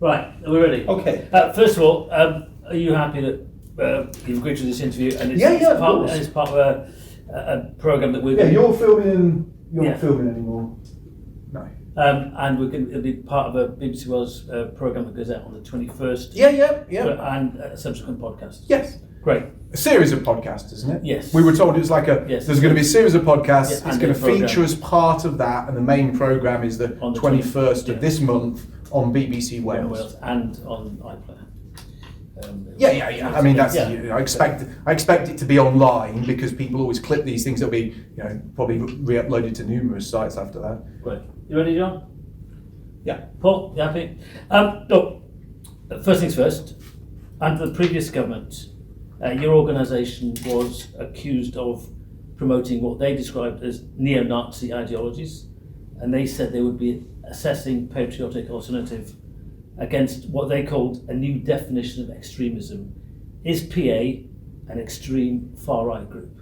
Right, we're ready. Okay. First of all, are you happy that you've agreed to this interview and it's, it's part of a programme that we're going to... Yeah, you're filming and you're not filming anymore. No. And it'll be part of a BBC Wales programme that goes out on the 21st. Yeah. And a subsequent podcast. Yes. Great. A series of podcasts, isn't it? Yes. We were told it was like there's going to be a series of podcasts, it's going to feature as part of that, and the main programme is the 21st of this month on BBC Wales. And on iPlayer. I mean, that's I expect it to be online because people always clip these things. It'll be probably re-uploaded to numerous sites after that. Great. You ready, John? Yeah. Paul, you happy? Look, first things first. Under the previous government, your organisation was accused of promoting what they described as neo-Nazi ideologies, and they said they would be assessing Patriotic Alternative against what they called a new definition of extremism. Is PA an extreme far-right group?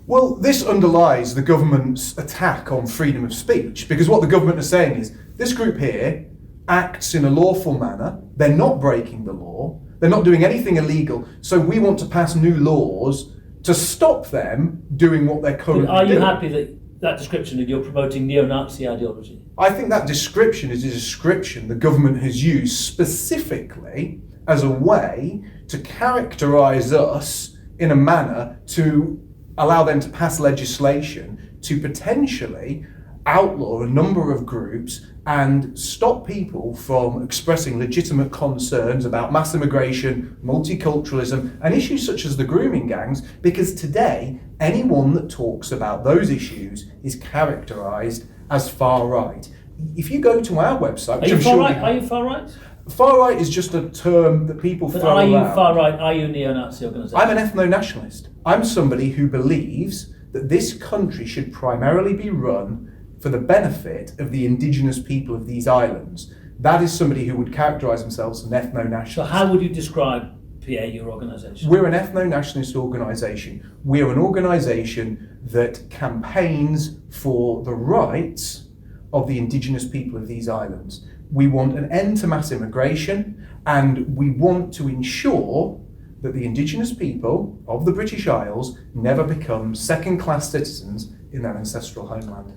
Well, this underlies the government's attack on freedom of speech, because what the government is saying is, this group here acts in a lawful manner, they're not breaking the law, they're not doing anything illegal, so we want to pass new laws to stop them doing what they're currently doing. Are you happy that description that you're promoting neo-Nazi ideology? I think that description is a description the government has used specifically as a way to characterise us in a manner to allow them to pass legislation to potentially outlaw a number of groups and stop people from expressing legitimate concerns about mass immigration, multiculturalism, and issues such as the grooming gangs, because today, anyone that talks about those issues is characterised as far right. If you go to our website, which I'm sure are you far right? Far right is just a term that people throw around. Are you far right? Are you a neo-Nazi organisation? I'm an ethno-nationalist. I'm somebody who believes that this country should primarily be run for the benefit of the indigenous people of these islands. That is somebody who would characterise themselves as an ethno-nationalist. So how would you describe PA, your organisation? We're an ethno-nationalist organisation. We're an organisation that campaigns for the rights of the indigenous people of these islands. We want an end to mass immigration, and we want to ensure that the indigenous people of the British Isles never become second-class citizens in their ancestral homeland.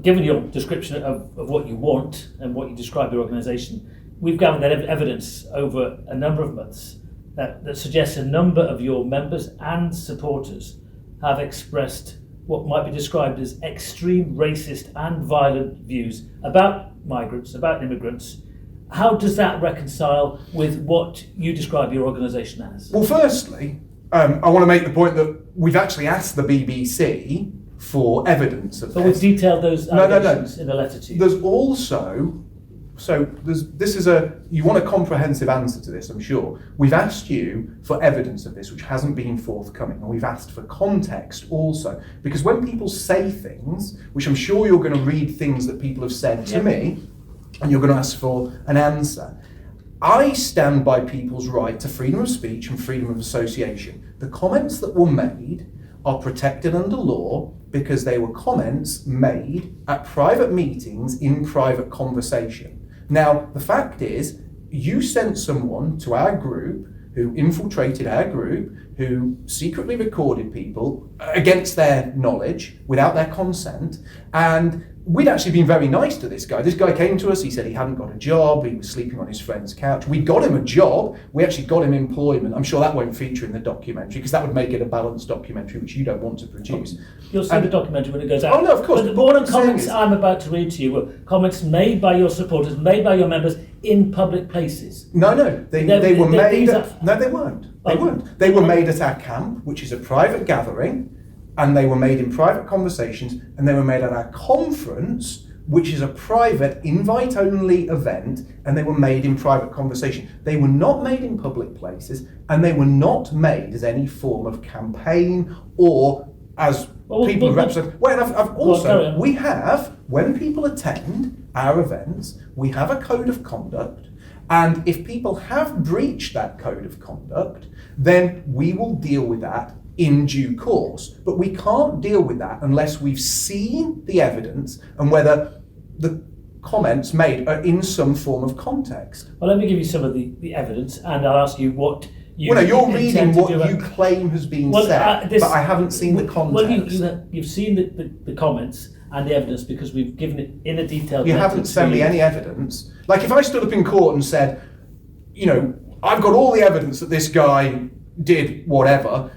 Given your description of what you want and what you describe your organisation, we've gathered that evidence over a number of months that suggests a number of your members and supporters have expressed what might be described as extreme racist and violent views about migrants, about immigrants. How does that reconcile with what you describe your organisation as? Well, firstly, I want to make the point that we've actually asked the BBC for evidence of this. But we've detailed those allegations in a letter to you. There's also, you want a comprehensive answer to this, I'm sure. We've asked you for evidence of this, which hasn't been forthcoming, and we've asked for context also. Because when people say things, which I'm sure you're going to read things that people have said to me, and you're going to ask for an answer. I stand by people's right to freedom of speech and freedom of association. The comments that were made are protected under law because they were comments made at private meetings in private conversation. Now, the fact is, you sent someone to our group who infiltrated our group, who secretly recorded people against their knowledge, without their consent, and we'd actually been very nice to this guy. This guy came to us, he said he hadn't got a job, he was sleeping on his friend's couch. We got him a job, we actually got him employment. I'm sure that won't feature in the documentary, because that would make it a balanced documentary, which you don't want to produce. You'll see the documentary when it goes out. Oh no, of course. But one of the comments I'm about to read to you were comments made by your supporters, made by your members in public places. No, they were made no, they weren't. They weren't. They were made at our camp, which is a private gathering, and they were made in private conversations, and they were made at our conference, which is a private invite-only event, and they were made in private conversation. They were not made in public places, and they were not made as any form of campaign or as people represent. Well, we have, when people attend our events, we have a code of conduct, and if people have breached that code of conduct, then we will deal with that in due course. But we can't deal with that unless we've seen the evidence and whether the comments made are in some form of context. Well, let me give you some of the evidence, and I'll ask you what you. Well, no, you're intend reading to what do. you claim has been Well, said, but I haven't seen the context. Well, you've seen the comments and the evidence because we've given it in a detailed. You haven't sent me any evidence. Like if I stood up in court and said, you know, I've got all the evidence that this guy did whatever,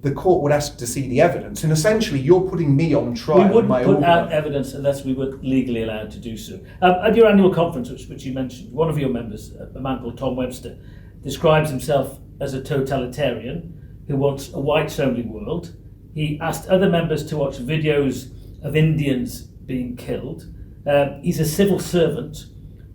the court would ask to see the evidence, and essentially you're putting me on trial. We wouldn't put order. out evidence unless we were legally allowed to do so. At your annual conference, which you mentioned, one of your members, a man called Tom Webster, describes himself as a totalitarian who wants a whites-only world. He asked other members to watch videos of Indians being killed. He's a civil servant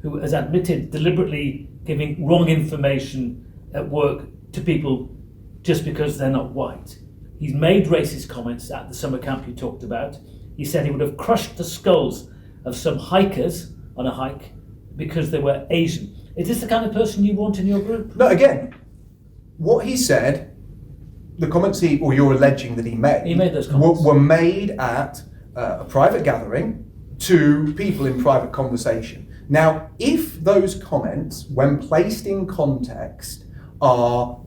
who has admitted deliberately giving wrong information at work to people just because they're not white. He's made racist comments at the summer camp you talked about. He said he would have crushed the skulls of some hikers on a hike because they were Asian. Is this the kind of person you want in your group? No, again, what he said, the comments or you're alleging that he made those comments. were made at a private gathering to people in private conversation. Now, if those comments, when placed in context, are,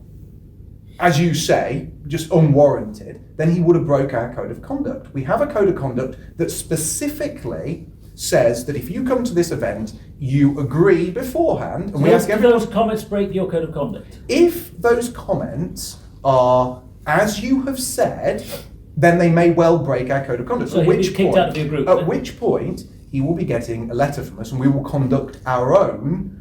as you say, just unwarranted, then he would have broke our code of conduct. We have a code of conduct that specifically says that if you come to this event, you agree beforehand, and we ask everyone. Those comments break your code of conduct? If those comments are, as you have said, then they may well break our code of conduct. So he'll be kicked out of your group. At which point, he will be getting a letter from us, and we will conduct our own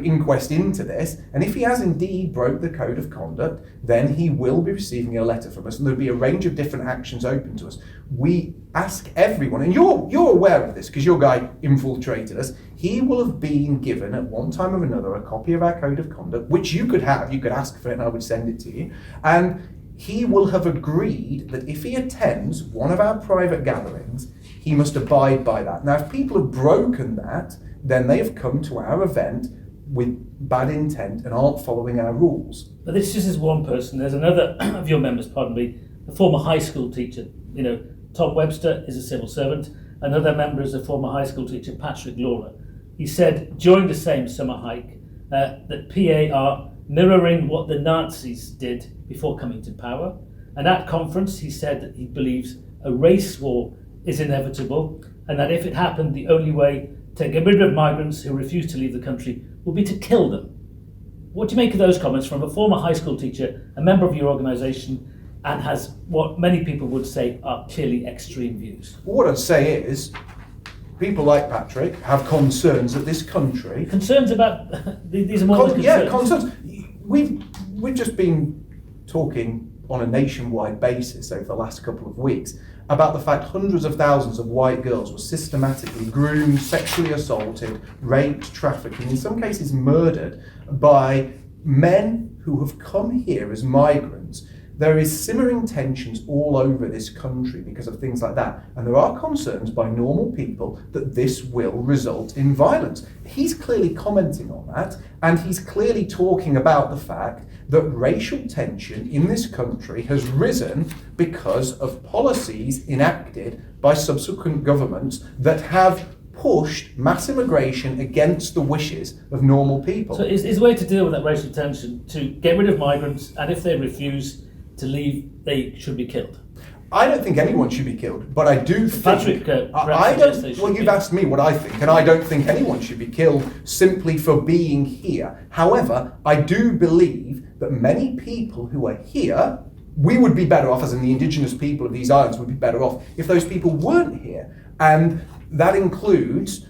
inquest into this. And if he has indeed broke the code of conduct, then he will be receiving a letter from us, and there'll be a range of different actions open to us. We ask everyone, and you're aware of this because your guy infiltrated us. He will have been given at one time or another a copy of our code of conduct, which you could have. You could ask for it, and I would send it to you. And he will have agreed that if he attends one of our private gatherings, he must abide by that. Now, if people have broken that, then they have come to our event with bad intent and aren't following our rules. But this just is one person. There's another of your members, pardon me, a former high school teacher. You know, Tom Webster is a civil servant. Another member is a former high school teacher, Patrick Lawler. He said during the same summer hike that PA are mirroring what the Nazis did before coming to power. And at conference, he said that he believes a race war is inevitable, and that if it happened, the only way to get rid of migrants who refuse to leave the country would be to kill them. What do you make of those comments from a former high school teacher, a member of your organisation, and has what many people would say are clearly extreme views? Well, what I'd say is, people like Patrick have concerns that this country... Concerns about... these are more than concerns. Yeah, concerns. We've just been talking on a nationwide basis over the last couple of weeks about the fact hundreds of thousands of white girls were systematically groomed, sexually assaulted, raped, trafficked, and in some cases murdered by men who have come here as migrants. There is simmering tensions all over this country because of things like that. And there are concerns by normal people that this will result in violence. He's clearly commenting on that, and he's clearly talking about the fact that racial tension in this country has risen because of policies enacted by subsequent governments that have pushed mass immigration against the wishes of normal people. So is the way to deal with that racial tension to get rid of migrants, and if they refuse to leave, they should be killed? I don't think anyone should be killed, but I do think... Patrick, you've asked me what I think, and I don't think anyone should be killed simply for being here. However, I do believe that many people who are here, we would be better off, as in the indigenous people of these islands would be better off if those people weren't here. And that includes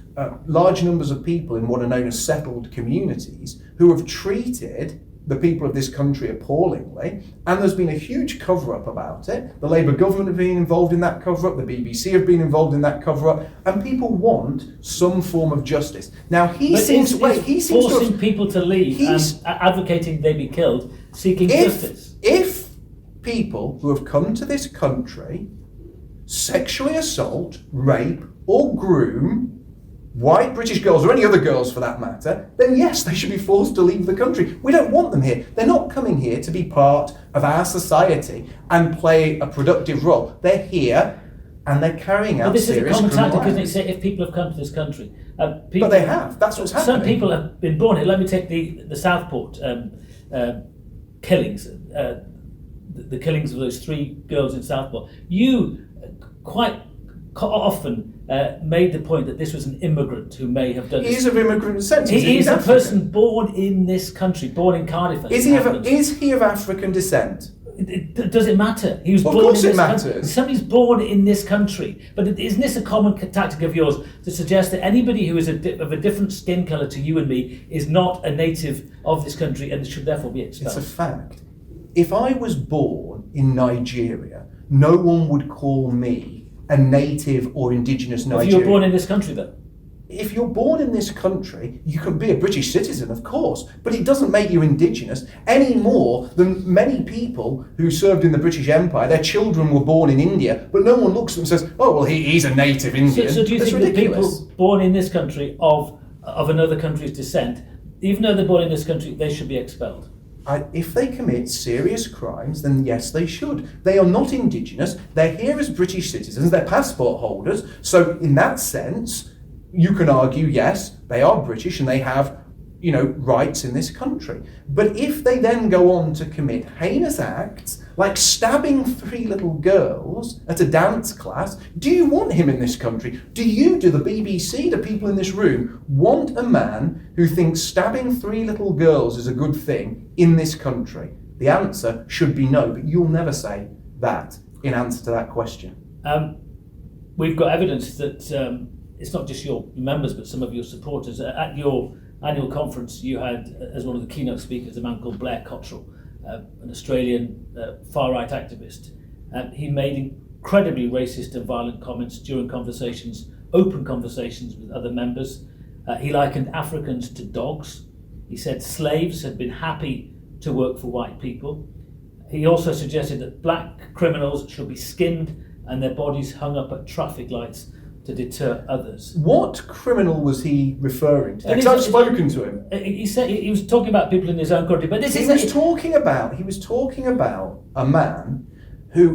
large numbers of people in what are known as settled communities who have treated the people of this country appallingly, and there's been a huge cover-up about it. The Labour government have been involved in that cover-up, the BBC have been involved in that cover-up, and people want some form of justice. Now he seems forcing people to leave and advocating they be killed, seeking justice. If people who have come to this country sexually assault, rape, or groom white British girls, or any other girls for that matter, then yes, they should be forced to leave the country. We don't want them here. They're not coming here to be part of our society and play a productive role. They're here and they're carrying out But this is a serious common criminal tactic, isn't it? acts. Say if people have come to this country, But they have. That's what's happening. Some people have been born here. Let me take the Southport killings, the killings of those 3 girls in Southport. You quite often made the point that this was an immigrant who may have done this. He is of immigrant descent. He is a African. person born in this country, born in Cardiff. Is he of African descent? Does it matter? He was Of born course in it this matters. country. Somebody's born in this country. But isn't this a common tactic of yours to suggest that anybody who is of a different skin colour to you and me is not a native of this country and should therefore be expelled? It's a fact. If I was born in Nigeria, no one would call me a native or indigenous Nigerian. If you were born in this country, though? If you're born in this country, you can be a British citizen, of course, but it doesn't make you indigenous any more than many people who served in the British Empire. Their children were born in India, but no one looks at them and says, "Oh, well, he's a native Indian." So do you That's think ridiculous. that people born in this country of another country's descent, even though they're born in this country, they should be expelled? If they commit serious crimes, then yes, they should. They are not indigenous. They're here as British citizens. They're passport holders. So in that sense, you can argue, yes, they are British and they have, rights in this country. But if they then go on to commit heinous acts, like stabbing 3 little girls at a dance class, do you want him in this country? Do the BBC, the people in this room, want a man who thinks stabbing 3 little girls is a good thing in this country? The answer should be no, but you'll never say that in answer to that question. We've got evidence that it's not just your members, but some of your supporters. At your annual conference, you had, as one of the keynote speakers, a man called Blair Cottrell, an Australian far-right activist. He made incredibly racist and violent comments during open conversations with other members. He likened Africans to dogs. He said slaves had been happy to work for white people. He also suggested that black criminals should be skinned and their bodies hung up at traffic lights to deter others. What criminal was he referring to? Because I've spoken to him. He said he was talking about people in his own country, but he was talking about a man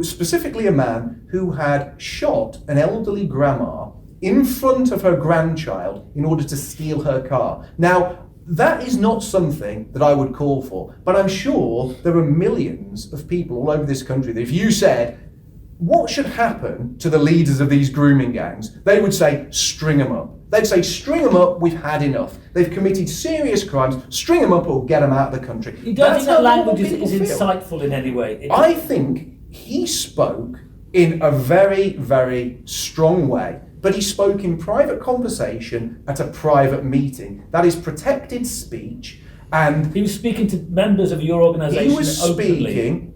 specifically a man who had shot an elderly grandma in front of her grandchild in order to steal her car. Now, that is not something that I would call for, but I'm sure there are millions of people all over this country that if you said, what should happen to the leaders of these grooming gangs? They would say, string them up. They'd say, string them up, we've had enough. They've committed serious crimes, string them up or get them out of the country. You don't think that language is insightful in any way? I think he spoke in a very, very strong way, but he spoke in private conversation at a private meeting. That is protected speech. And he was speaking to members of your organisation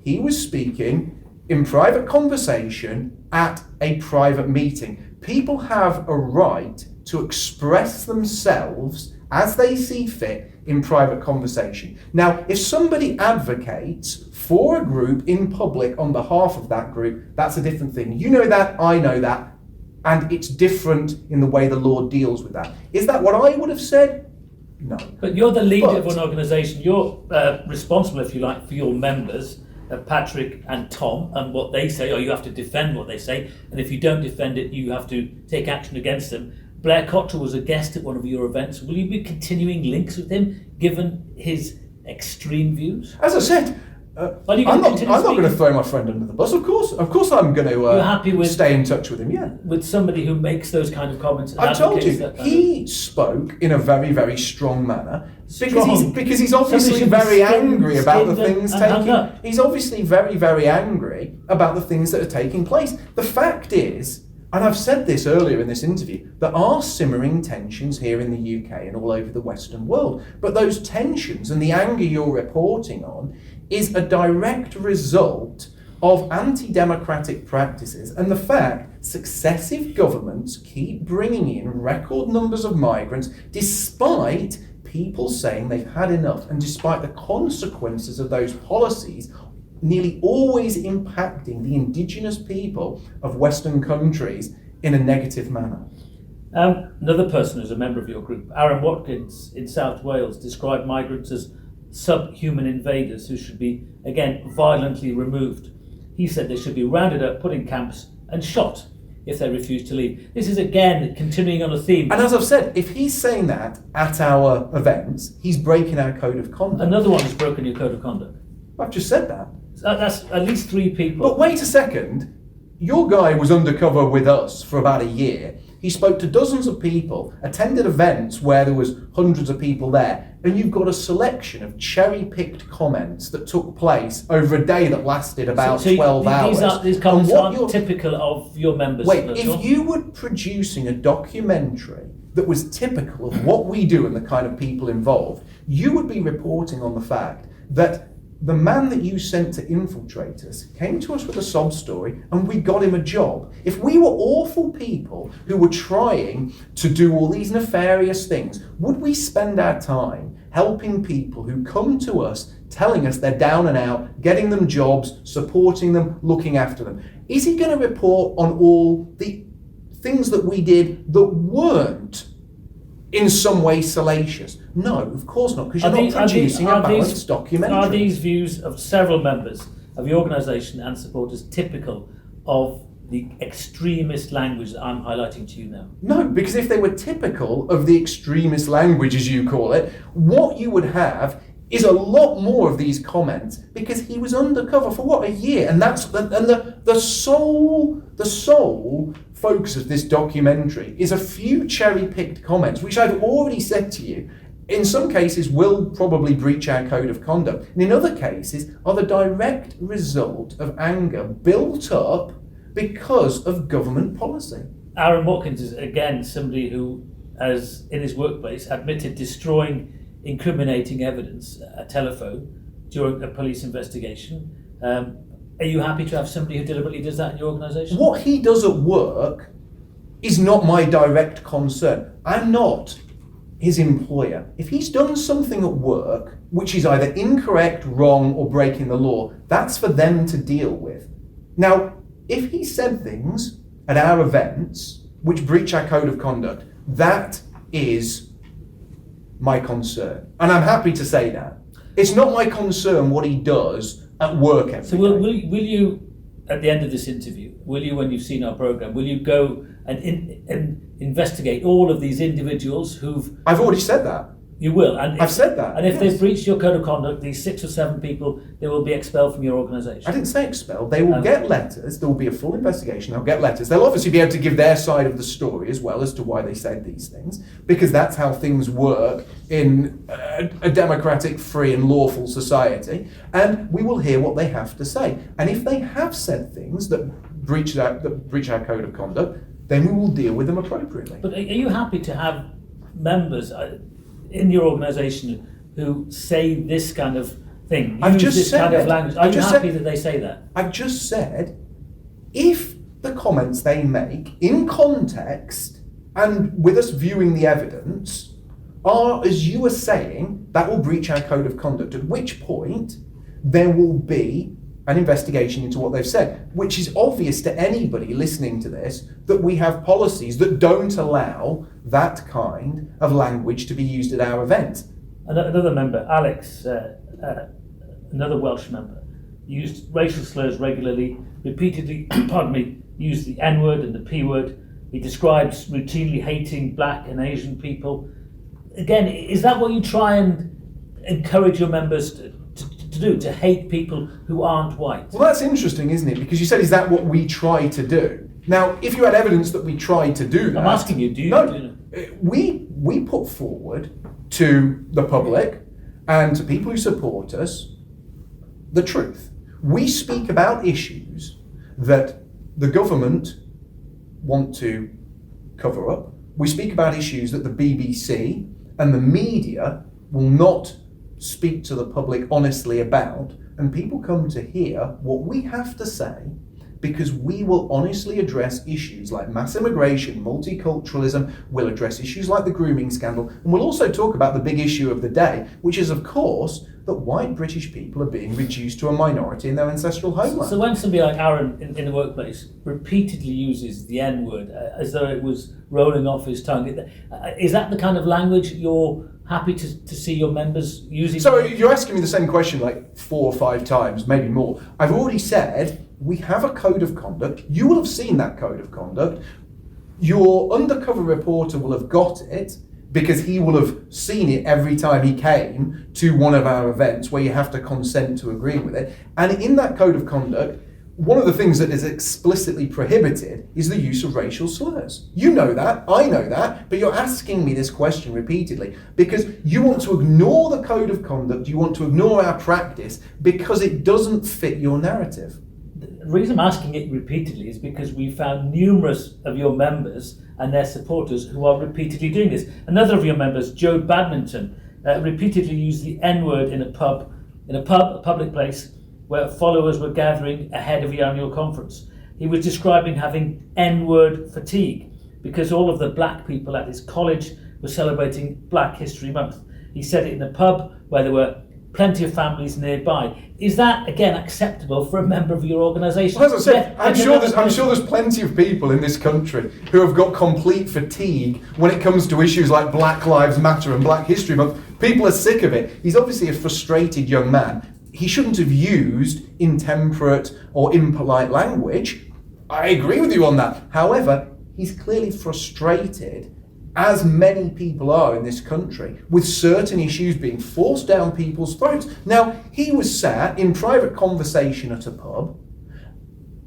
He was speaking in private conversation at a private meeting. People have a right to express themselves as they see fit in private conversation. Now, if somebody advocates for a group in public on behalf of that group, that's a different thing. You know that, I know that, and it's different in the way the law deals with that. Is that what I would have said? No. But you're the leader of an organisation. You're responsible, if you like, for your members, Patrick and Tom, and what they say, or you have to defend what they say, and if you don't defend it, you have to take action against them. Blair Cottrell was a guest at one of your events. Will you be continuing links with him, given his extreme views? As I said, I'm not going to throw my friend under the bus. Of course, I'm going to stay in touch with him. Yeah, with somebody who makes those kind of comments. I told you, he spoke in a very, very strong manner because he's obviously very angry about the things taking. He's obviously very, very angry about the things that are taking place. The fact is, and I've said this earlier in this interview, there are simmering tensions here in the UK and all over the Western world. But those tensions and the anger you're reporting on is a direct result of anti-democratic practices and the fact successive governments keep bringing in record numbers of migrants despite people saying they've had enough and despite the consequences of those policies nearly always impacting the indigenous people of Western countries in a negative manner. Another person who's a member of your group, Aaron Watkins in South Wales, described migrants as subhuman invaders who should be, again, violently removed. He said they should be rounded up, put in camps and shot. if they refuse to leave. This is again continuing on a theme. And as I've said, if he's saying that at our events, he's breaking our code of conduct. Another one has broken your code of conduct. I've just said that. That's at least 3 people. But wait a second. Your guy was undercover with us for about a year. He spoke to dozens of people, attended events where there was hundreds of people there, and you've got a selection of cherry-picked comments that took place over a day that lasted about 12 hours. These comments aren't typical of your members. Wait, if you were producing a documentary that was typical of what we do and the kind of people involved, you would be reporting on the fact that the man that you sent to infiltrate us came to us with a sob story and we got him a job. If we were awful people who were trying to do all these nefarious things, would we spend our time helping people who come to us, telling us they're down and out, getting them jobs, supporting them, looking after them? Is he going to report on all the things that we did that weren't in some way salacious? No, of course not, because you're not producing a balanced documentary. Are these views of several members of the organisation and supporters typical of the extremist language that I'm highlighting to you now? No, because if they were typical of the extremist language, as you call it, what you would have is a lot more of these comments, because he was undercover for what, a year, and that's the sole focus of this documentary is a few cherry-picked comments, which I've already said to you, in some cases will probably breach our code of conduct, and in other cases are the direct result of anger built up because of government policy. Aaron Watkins is again somebody who has, in his workplace, admitted destroying incriminating evidence, a telephone, during a police investigation. Are you happy to have somebody who deliberately does that in your organisation? What he does at work is not my direct concern. I'm not his employer. If he's done something at work which is either incorrect, wrong, or breaking the law, that's for them to deal with. Now, if he said things at our events which breach our code of conduct, that is my concern. And I'm happy to say that. It's not my concern what he does at work every day. So will you, at the end of this interview, will you, when you've seen our programme, will you go and investigate all of these individuals who've... I've already said that. You will? And I've said that. And if yes. they've breached your code of conduct, these 6 or 7 people, they will be expelled from your organisation? I didn't say expelled. They will get letters. There will be a full investigation. They'll get letters. They'll obviously be able to give their side of the story as well as to why they said these things, because that's how things work in a democratic, free and lawful society. And we will hear what they have to say. And if they have said things that breach our code of conduct, then we will deal with them appropriately. But are you happy to have members in your organisation who say this kind of thing, use this kind of language? Are you happy that they say that? I've just said, if the comments they make in context and with us viewing the evidence are, as you are saying, that will breach our code of conduct, at which point there will be an investigation into what they've said, which is obvious to anybody listening to this, that we have policies that don't allow that kind of language to be used at our event. Another member, Alex, another Welsh member, used racial slurs regularly, repeatedly, used the N-word and the P-word. He describes routinely hating black and Asian people. Again, is that what you try and encourage your members to do, to hate people who aren't white? Well, that's interesting, isn't it? Because you said, is that what we try to do? Now, if you had evidence that we tried to do that... I'm asking you, do you? No, we put forward to the public and to people who support us the truth. We speak about issues that the government want to cover up. We speak about issues that the BBC and the media will not speak to the public honestly about, and people come to hear what we have to say because we will honestly address issues like mass immigration, multiculturalism, we'll address issues like the grooming scandal, and we'll also talk about the big issue of the day, which is, of course, that white British people are being reduced to a minority in their ancestral homeland. So when somebody like Aaron in the workplace repeatedly uses the N-word as though it was rolling off his tongue, is that the kind of language you're happy to see your members using? So you're asking me the same question like 4 or 5 times, maybe more. I've already said we have a code of conduct. You will have seen that code of conduct. Your undercover reporter will have got it because he will have seen it every time he came to one of our events where you have to consent to agree with it. And in that code of conduct, one of the things that is explicitly prohibited is the use of racial slurs. You know that, I know that, but you're asking me this question repeatedly because you want to ignore the code of conduct, you want to ignore our practice because it doesn't fit your narrative. The reason I'm asking it repeatedly is because we found numerous of your members and their supporters who are repeatedly doing this. Another of your members, Joe Badminton, repeatedly used the N-word in a public place, where followers were gathering ahead of the annual conference. He was describing having N-word fatigue because all of the black people at his college were celebrating Black History Month. He said it in a pub where there were plenty of families nearby. Is that, again, acceptable for a member of your organisation? Well, as I said, I'm sure there's plenty of people in this country who have got complete fatigue when it comes to issues like Black Lives Matter and Black History Month. People are sick of it. He's obviously a frustrated young man. He shouldn't have used intemperate or impolite language. I agree with you on that. However, he's clearly frustrated, as many people are in this country, with certain issues being forced down people's throats. Now, he was sat in private conversation at a pub.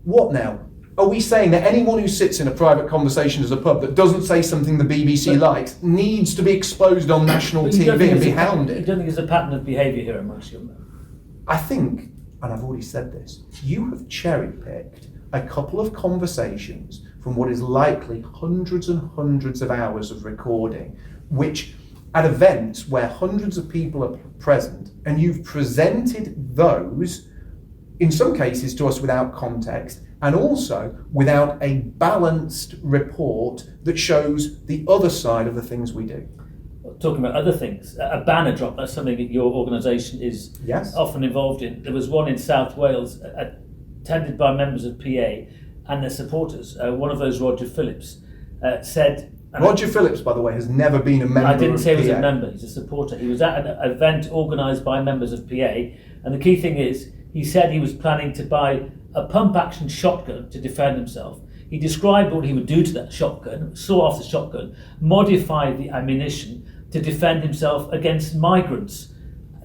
What now? Are we saying that anyone who sits in a private conversation at a pub that doesn't say something the BBC likes needs to be exposed on national TV and be hounded? You don't think there's a pattern of behaviour here amongst your members? I think, and I've already said this, you have cherry-picked a couple of conversations from what is likely hundreds and hundreds of hours of recording, which at events where hundreds of people are present, and you've presented those, in some cases to us without context, and also without a balanced report that shows the other side of the things we do. Talking about other things, a banner drop, that's something that your organisation is often involved in. There was one in South Wales attended by members of PA and their supporters. One of those, Roger Phillips, said... Roger Phillips, by the way, has never been a member of PA. I didn't say he was a member, he's a supporter. He was at an event organised by members of PA, and the key thing is, he said he was planning to buy a pump-action shotgun to defend himself. He described what he would do to that shotgun, saw off the shotgun, modify the ammunition to defend himself against migrants.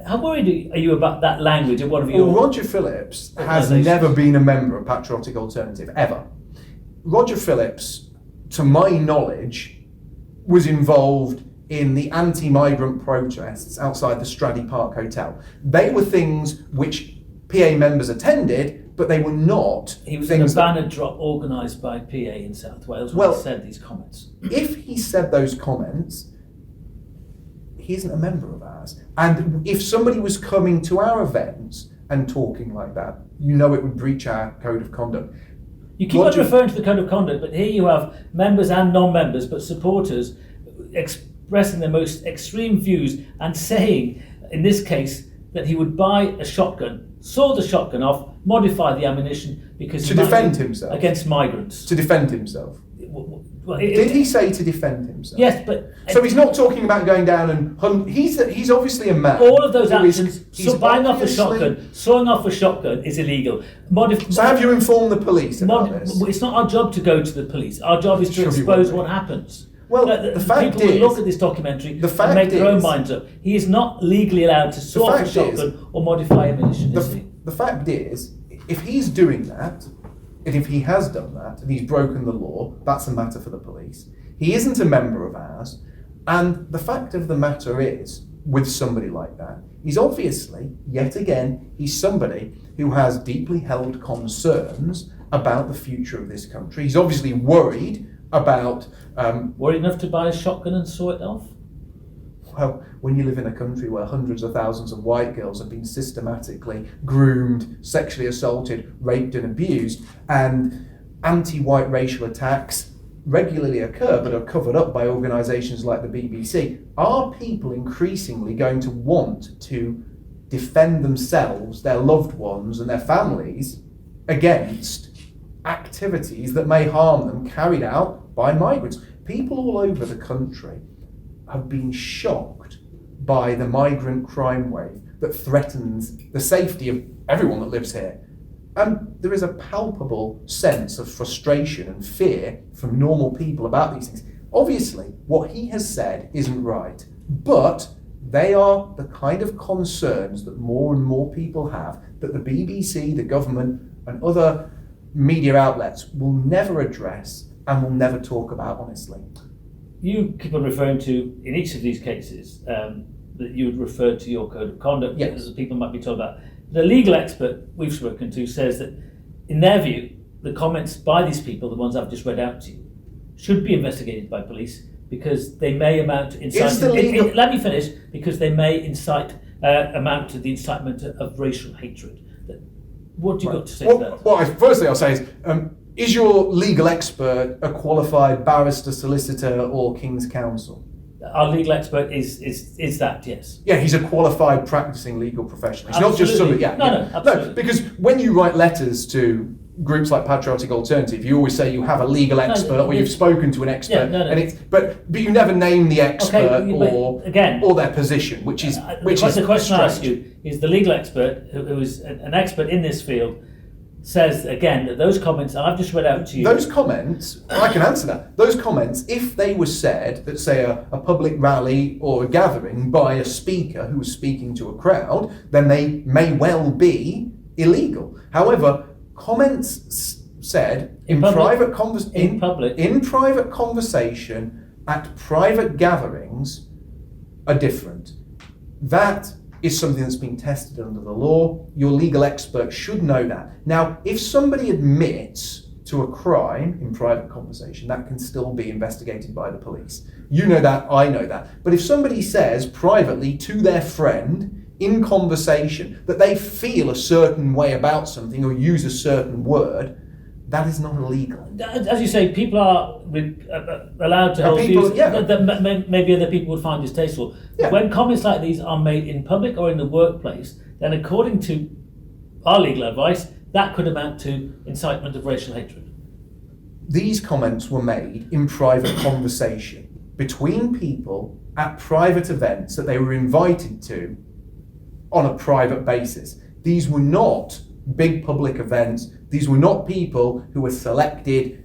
How worried are you about that language of one of your... Well, Roger Phillips has never been a member of Patriotic Alternative, ever. Roger Phillips, to my knowledge, was involved in the anti-migrant protests outside the Stradey Park Hotel. They were things which PA members attended, but they were not. He was in a banner drop organised by PA in South Wales when he said these comments. If he said those comments, he isn't a member of ours. And if somebody was coming to our events and talking like that, you know it would breach our code of conduct. You keep on referring to the code of conduct, but here you have members and non-members, but supporters expressing their most extreme views and saying, in this case, that he would buy a shotgun, saw the shotgun off, modify the ammunition because to defend himself against migrants. To defend himself. Well, did he say to defend himself? Yes, but so he's not talking about going down and hunt. He's obviously a man. All of those actions, buying off a shotgun, sawing off a shotgun, is illegal. So have you informed the police about this? It's not our job to go to the police. Our job is to expose what happens. Well, the fact people is, will look at this documentary and make their own minds up. He is not legally allowed to saw off a shotgun or modify ammunition. The fact is, if he's doing that, and if he has done that, and he's broken the law, that's a matter for the police. He isn't a member of ours, and the fact of the matter is, with somebody like that, he's obviously, yet again, he's somebody who has deeply held concerns about the future of this country. He's obviously worried about... worried enough to buy a shotgun and saw it off? Well, when you live in a country where hundreds of thousands of white girls have been systematically groomed, sexually assaulted, raped and abused, and anti-white racial attacks regularly occur but are covered up by organisations like the BBC, are people increasingly going to want to defend themselves, their loved ones and their families against activities that may harm them carried out by migrants? People all over the country have been shocked by the migrant crime wave that threatens the safety of everyone that lives here. And there is a palpable sense of frustration and fear from normal people about these things. Obviously, what he has said isn't right, but they are the kind of concerns that more and more people have, that the BBC, the government, and other media outlets will never address and will never talk about honestly. You keep on referring to, in each of these cases, that you would refer to your code of conduct, Yes. as people might be told about. The legal expert we've spoken to says that, in their view, the comments by these people, the ones I've just read out to you, should be investigated by police because they may amount to incitement. Let me finish. Because they may amount to the incitement of racial hatred. What do you got to say to that? Well, firstly, I'll say is your legal expert a qualified barrister, solicitor, or King's Counsel? Our legal expert is that, yes. Yeah, he's a qualified practicing legal professional. He's Absolutely. not just somebody. No, absolutely. No, because when you write letters to groups like Patriotic Alternative, you always say you have a legal expert or you've spoken to an expert, but you never name the expert or their position, which is the question I ask you is the legal expert who is an expert in this field says again that those comments I've just read out to you. Those comments, I can answer that. Those comments, if they were said at, say, a public rally or a gathering by a speaker who was speaking to a crowd, then they may well be illegal. However, comments said in private conversation at private gatherings are different. That is something that's been tested under the law. Your legal expert should know that. Now, if somebody admits to a crime in private conversation, that can still be investigated by the police. You know that, I know that. But if somebody says privately to their friend in conversation that they feel a certain way about something or use a certain word, that is not illegal. As you say, people are allowed to hold views that maybe other people would find distasteful. Yeah. When comments like these are made in public or in the workplace, then according to our legal advice, that could amount to incitement of racial hatred. These comments were made in private conversation between people at private events that they were invited to on a private basis. These were not big public events. These were not people who were selected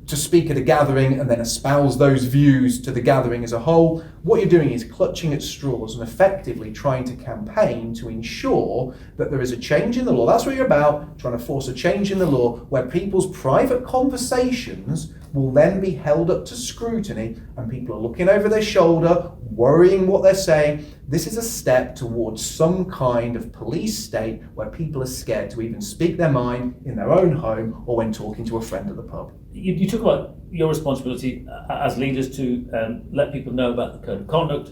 to speak at a gathering and then espouse those views to the gathering as a whole. What you're doing is clutching at straws and effectively trying to campaign to ensure that there is a change in the law. That's what you're about, trying to force a change in the law where people's private conversations will then be held up to scrutiny and people are looking over their shoulder, worrying what they're saying. This is a step towards some kind of police state where people are scared to even speak their mind in their own home or when talking to a friend at the pub. You talk about your responsibility as leaders to let people know about the code of conduct.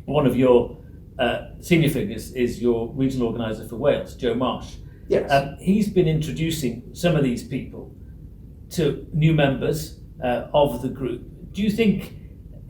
One of your senior figures is your regional organiser for Wales, Joe Marsh. Yes. He's been introducing some of these people to new members of the group. Do you think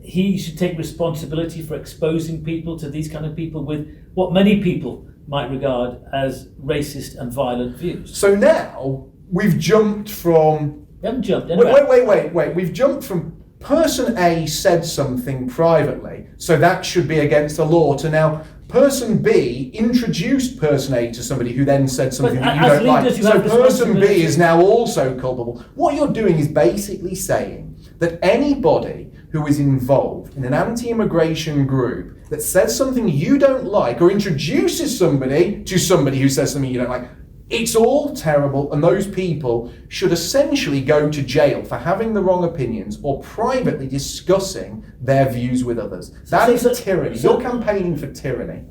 he should take responsibility for exposing people to these kind of people with what many people might regard as racist and violent views? So now we've jumped from... You haven't jumped. Wait. We've jumped from person A said something privately, so that should be against the law, to now person B introduced person A to somebody who then said something that you don't like. So person B is now also culpable. What you're doing is basically saying that anybody who is involved in an anti-immigration group that says something you don't like or introduces somebody to somebody who says something you don't like, it's all terrible, and those people should essentially go to jail for having the wrong opinions or privately discussing their views with others. That is tyranny. You're campaigning for tyranny.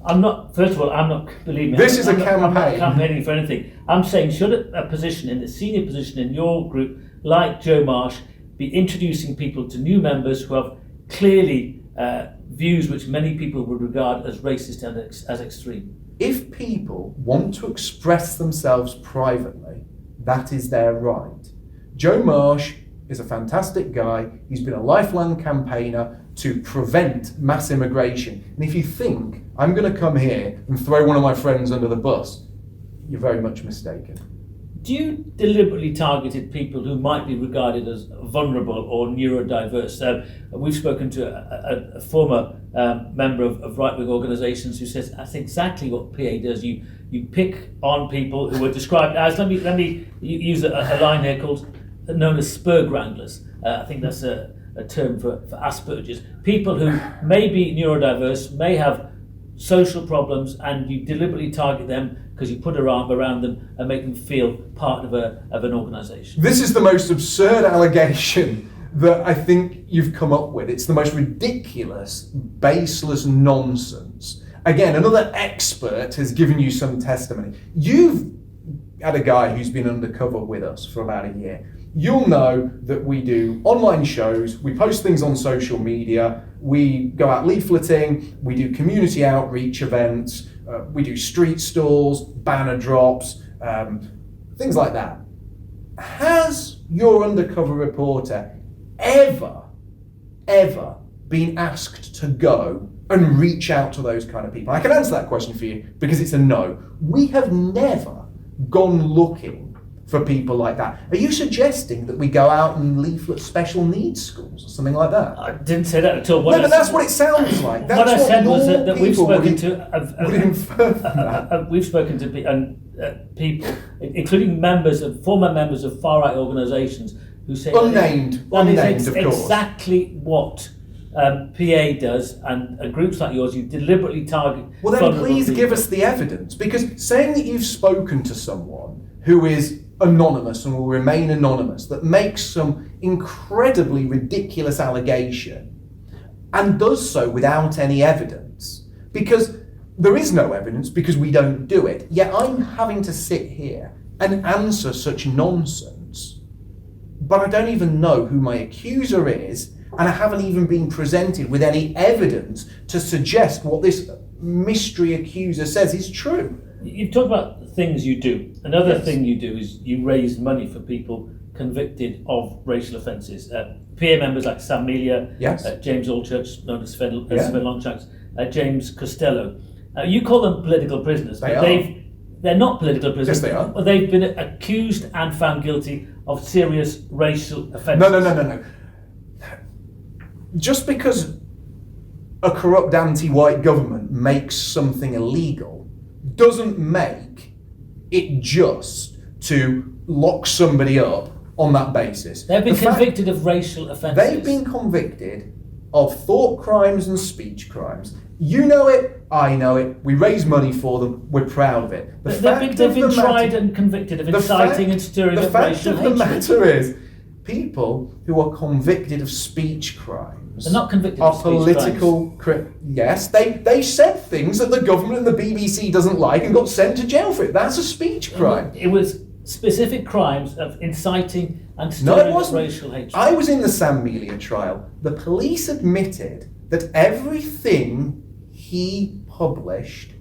First of all, believe me. This is a campaign. I'm not campaigning for anything. I'm saying, should a position in the senior position in your group, like Joe Marsh, be introducing people to new members who have clearly views which many people would regard as racist and as extreme? If people want to express themselves privately, that is their right. Joe Marsh is a fantastic guy. He's been a lifelong campaigner to prevent mass immigration. And if you think I'm going to come here and throw one of my friends under the bus, you're very much mistaken. Do you deliberately targeted people who might be regarded as vulnerable or neurodiverse? We've spoken to a former member of right-wing organisations who says that's exactly what PA does. You you pick on people who are described as, let me use a line here known as spur groundlers. I think that's a term for Asperger's. People who may be neurodiverse, may have social problems, and you deliberately target them because you put a arm around them and make them feel part of an organisation. This is the most absurd allegation that I think you've come up with. It's the most ridiculous, baseless nonsense. Again, another expert has given you some testimony. You've had a guy who's been undercover with us for about a year. You'll know that we do online shows, we post things on social media, we go out leafleting, we do community outreach events, we do street stalls, banner drops, things like that. Has your undercover reporter ever been asked to go and reach out to those kind of people? I can answer that question for you because it's a no. We have never gone looking for people like that. Are you suggesting that we go out and leaflet special needs schools or something like that? I didn't say that at all. No, but that's what it sounds like. That's what I said was that we've spoken to we've spoken to people, including former members of far-right organisations, who say unnamed, of course. Exactly what PA does, and groups like yours, you deliberately target. Well, then please give us the evidence, because saying that you've spoken to someone who is anonymous and will remain anonymous, that makes some incredibly ridiculous allegation and does so without any evidence, because there is no evidence, because we don't do it, yet I'm having to sit here and answer such nonsense, but I don't even know who my accuser is, and I haven't even been presented with any evidence to suggest what this mystery accuser says is true. You've talked about things you do. Another thing you do is you raise money for people convicted of racial offences. PA members like Sam Melia, James Allchurch, known as Sven Longshanks, James Costello. You call them political prisoners, but they're not political prisoners. Yes, they are. They've been accused and found guilty of serious racial offences. No. Just because a corrupt anti-white government makes something illegal doesn't make it just to lock somebody up on that basis. They've been convicted of racial offences. They've been convicted of thought crimes and speech crimes. You know it, I know it, we raise money for them, we're proud of it. They've been tried and convicted of inciting and stirring up racial hatred. The fact of the matter is, people who are convicted of speech crimes they're not convicted of political crimes. Yes, they said things that the government and the BBC doesn't like and got sent to jail for it. That's a speech crime. It was specific crimes of inciting and stirring up racial hatred. I was in the Sam Melia trial. The police admitted that everything he published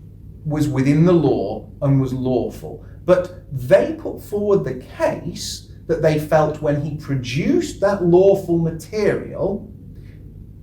was within the law and was lawful. But they put forward the case that they felt when he produced that lawful material,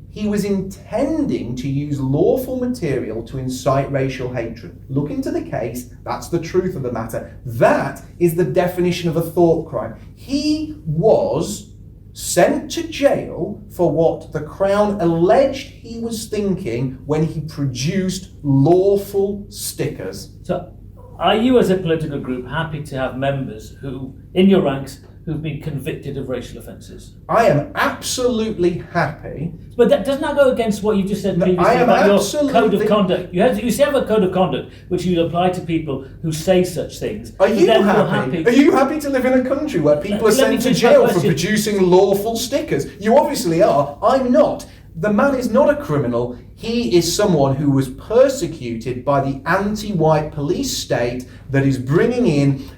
he was intending to use lawful material to incite racial hatred. Look into the case, that's the truth of the matter. That is the definition of a thought crime. He was sent to jail for what the Crown alleged he was thinking when he produced lawful stickers. So, are you as a political group happy to have members who, in your ranks, who've been convicted of racial offences? I am absolutely happy. But that doesn't that go against what you just said previously about your code of conduct? You have a code of conduct which you apply to people who say such things. Are you happy? Are you happy to live in a country where people are sent to jail for producing lawful stickers? You obviously are. I'm not. The man is not a criminal. He is someone who was persecuted by the anti-white police state that is bringing in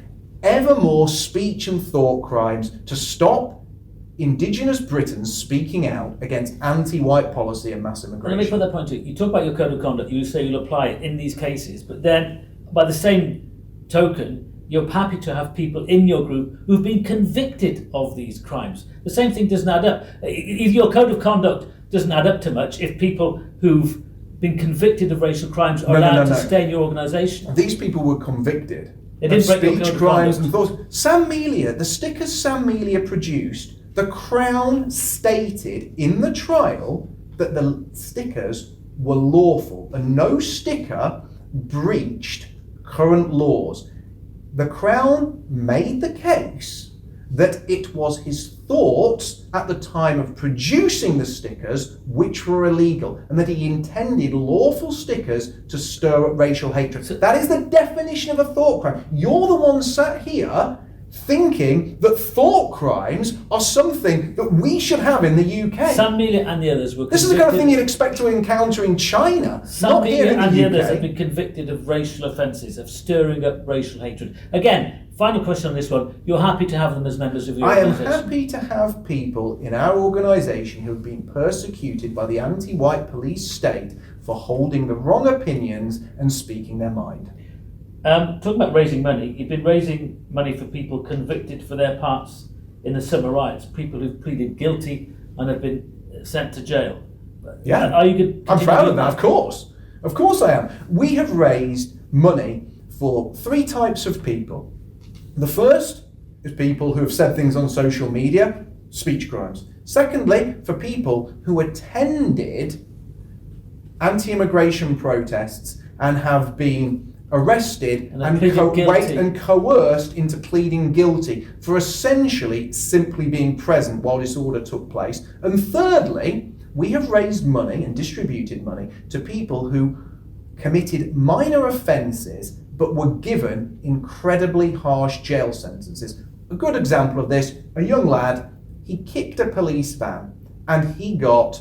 ever more speech and thought crimes to stop Indigenous Britons speaking out against anti-white policy and mass immigration. Let me put that point to you. You talk about your code of conduct, you say you'll apply it in these cases, but then by the same token, you're happy to have people in your group who've been convicted of these crimes. The same thing doesn't add up. Your code of conduct doesn't add up to much if people who've been convicted of racial crimes are allowed to stay in your organisation. These people were convicted of speech crimes and thoughts. Sam Melia, the stickers Sam Melia produced, the Crown stated in the trial that the stickers were lawful and no sticker breached current laws. The Crown made the case that it was his thoughts at the time of producing the stickers which were illegal, and that he intended lawful stickers to stir up racial hatred. That is the definition of a thought crime. You're the one sat here thinking that thought crimes are something that we should have in the UK. Sam Mealy and the others were convicted. This is the kind of thing you'd expect to encounter in China, not here in the UK. And the others have been convicted of racial offences, of stirring up racial hatred. Again, final question on this one. You're happy to have them as members of your organisation? I am happy to have people in our organisation who have been persecuted by the anti-white police state for holding the wrong opinions and speaking their mind. Talking about raising money, you've been raising money for people convicted for their parts in the summer riots, people who've pleaded guilty and have been sent to jail. Yeah, are you good? I'm proud of that, of course. Of course I am. We have raised money for 3 types of people. The first is people who have said things on social media, speech crimes. Secondly, for people who attended anti-immigration protests and have been arrested and coerced into pleading guilty for essentially simply being present while disorder took place. And thirdly, we have raised money and distributed money to people who committed minor offences but were given incredibly harsh jail sentences. A good example of this, a young lad, he kicked a police van and he got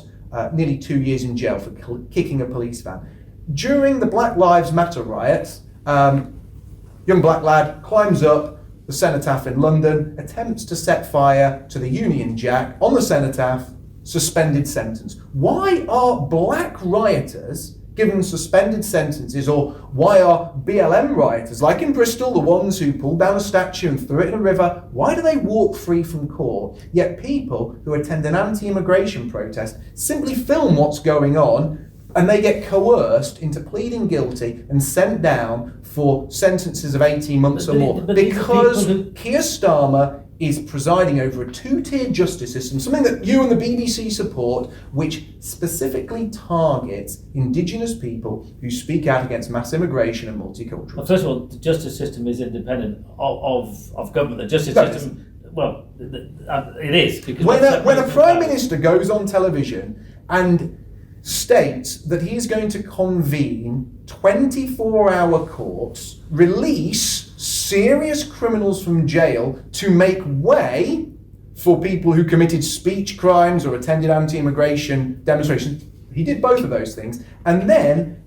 nearly 2 years in jail for kicking a police van. During the Black Lives Matter riots, young black lad climbs up the cenotaph in London, attempts to set fire to the Union Jack on the cenotaph, suspended sentence. Why are black rioters given suspended sentences, or why are BLM rioters, like in Bristol, the ones who pulled down a statue and threw it in a river, why do they walk free from court? Yet people who attend an anti-immigration protest simply film what's going on, and they get coerced into pleading guilty and sent down for sentences of 18 months or more. Because Keir Starmer is presiding over a 2-tier justice system, something that you and the BBC support, which specifically targets Indigenous people who speak out against mass immigration and multiculturalism. Well, first of all, the justice system is independent of government. The justice system, well, it is. Because when a Prime Minister goes on television and states that he is going to convene 24-hour courts, release serious criminals from jail to make way for people who committed speech crimes or attended anti-immigration demonstrations. He did both of those things, and then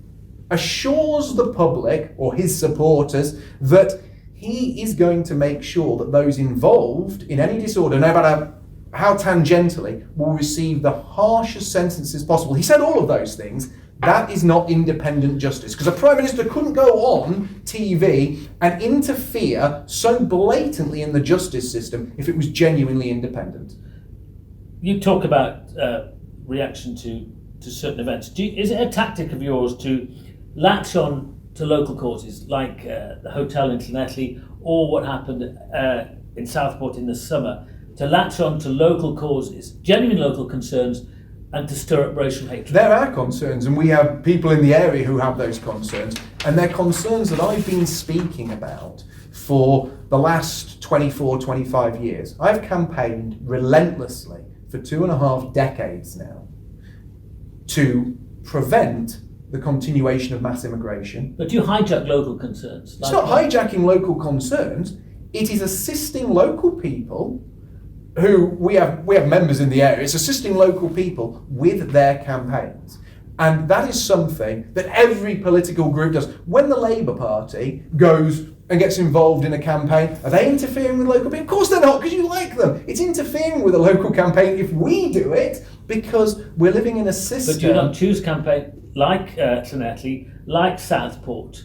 assures the public or his supporters that he is going to make sure that those involved in any disorder, no matter how tangentially, will receive the harshest sentences possible. He said all of those things. That is not independent justice, because a Prime Minister couldn't go on TV and interfere so blatantly in the justice system if it was genuinely independent. You talk about reaction to certain events. Is it a tactic of yours to latch on to local causes, like the hotel in Llanelli, or what happened in Southport in the summer, to latch on to local causes, genuine local concerns, and to stir up racial hatred? There are concerns, and we have people in the area who have those concerns, and they're concerns that I've been speaking about for the last 24, 25 years. I've campaigned relentlessly for 2.5 decades now to prevent the continuation of mass immigration. But you hijack local concerns. It's not hijacking local concerns, it is assisting local people who we have members in the area. It's assisting local people with their campaigns. And that is something that every political group does. When the Labour Party goes and gets involved in a campaign, are they interfering with local people? Of course they're not, because you like them. It's interfering with a local campaign if we do it, because we're living in a system. But do you not choose campaign like Llanelli, like Southport,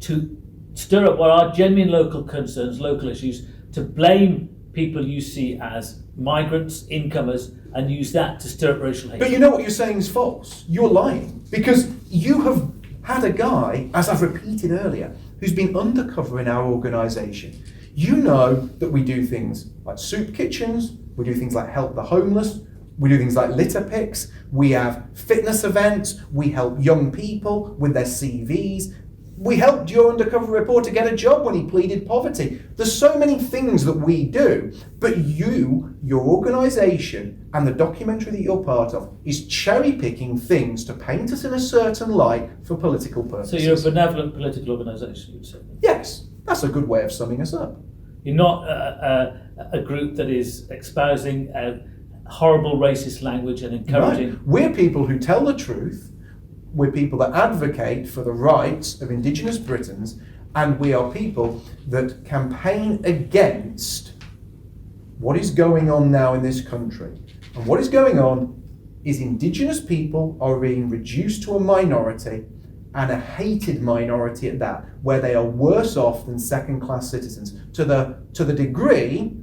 to stir up what are genuine local concerns, local issues, to blame people you see as migrants, incomers, and use that to stir up racial hate? But you know what you're saying is false. You're lying. Because you have had a guy, as I've repeated earlier, who's been undercover in our organisation. You know that we do things like soup kitchens, we do things like help the homeless, we do things like litter picks, we have fitness events, we help young people with their CVs. We helped your undercover reporter get a job when he pleaded poverty. There's so many things that we do, but your organisation and the documentary that you're part of is cherry-picking things to paint us in a certain light for political purposes. So you're a benevolent political organisation, you'd say? Yes, that's a good way of summing us up. You're not a group that is espousing horrible racist language and encouraging... Right. We're people who tell the truth. We're people that advocate for the rights of Indigenous Britons, and we are people that campaign against what is going on now in this country. And what is going on is Indigenous people are being reduced to a minority, and a hated minority at that, where they are worse off than second-class citizens, to the degree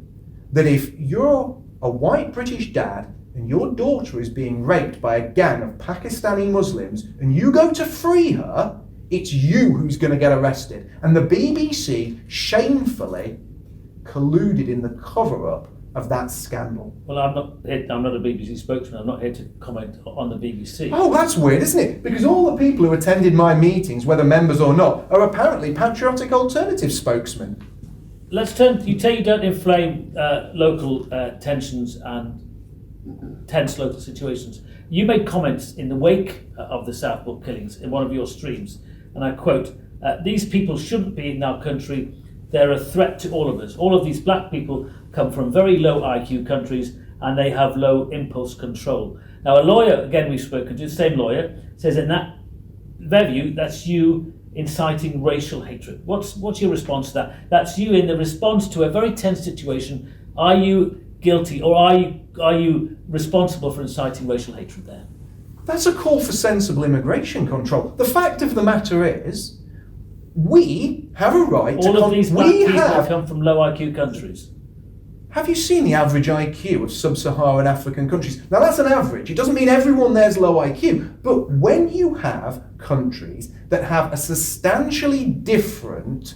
that if you're a white British dad and your daughter is being raped by a gang of Pakistani Muslims and you go to free her, it's you who's going to get arrested. And the BBC shamefully colluded in the cover-up of that scandal. Well, I'm not a BBC spokesman. I'm not here to comment on the BBC. Oh, that's weird, isn't it? Because all the people who attended my meetings, whether members or not, are apparently Patriotic Alternative spokesmen. Let's turn. You say you don't inflame local tensions and tense local situations. You made comments in the wake of the Southport killings in one of your streams, and I quote, "These people shouldn't be in our country. They're a threat to all of us. All of these black people come from very low IQ countries and they have low impulse control." Now, a lawyer, again we've spoken to, the same lawyer, says in their view, that's you inciting racial hatred. What's your response to that? That's you in the response to a very tense situation. Are you guilty, or are you responsible for inciting racial hatred there? That's a call for sensible immigration control. The fact of the matter is, we have a right to... All of these black people come from low IQ countries. Have you seen the average IQ of sub-Saharan African countries? Now that's an average. It doesn't mean everyone there's low IQ. But when you have countries that have a substantially different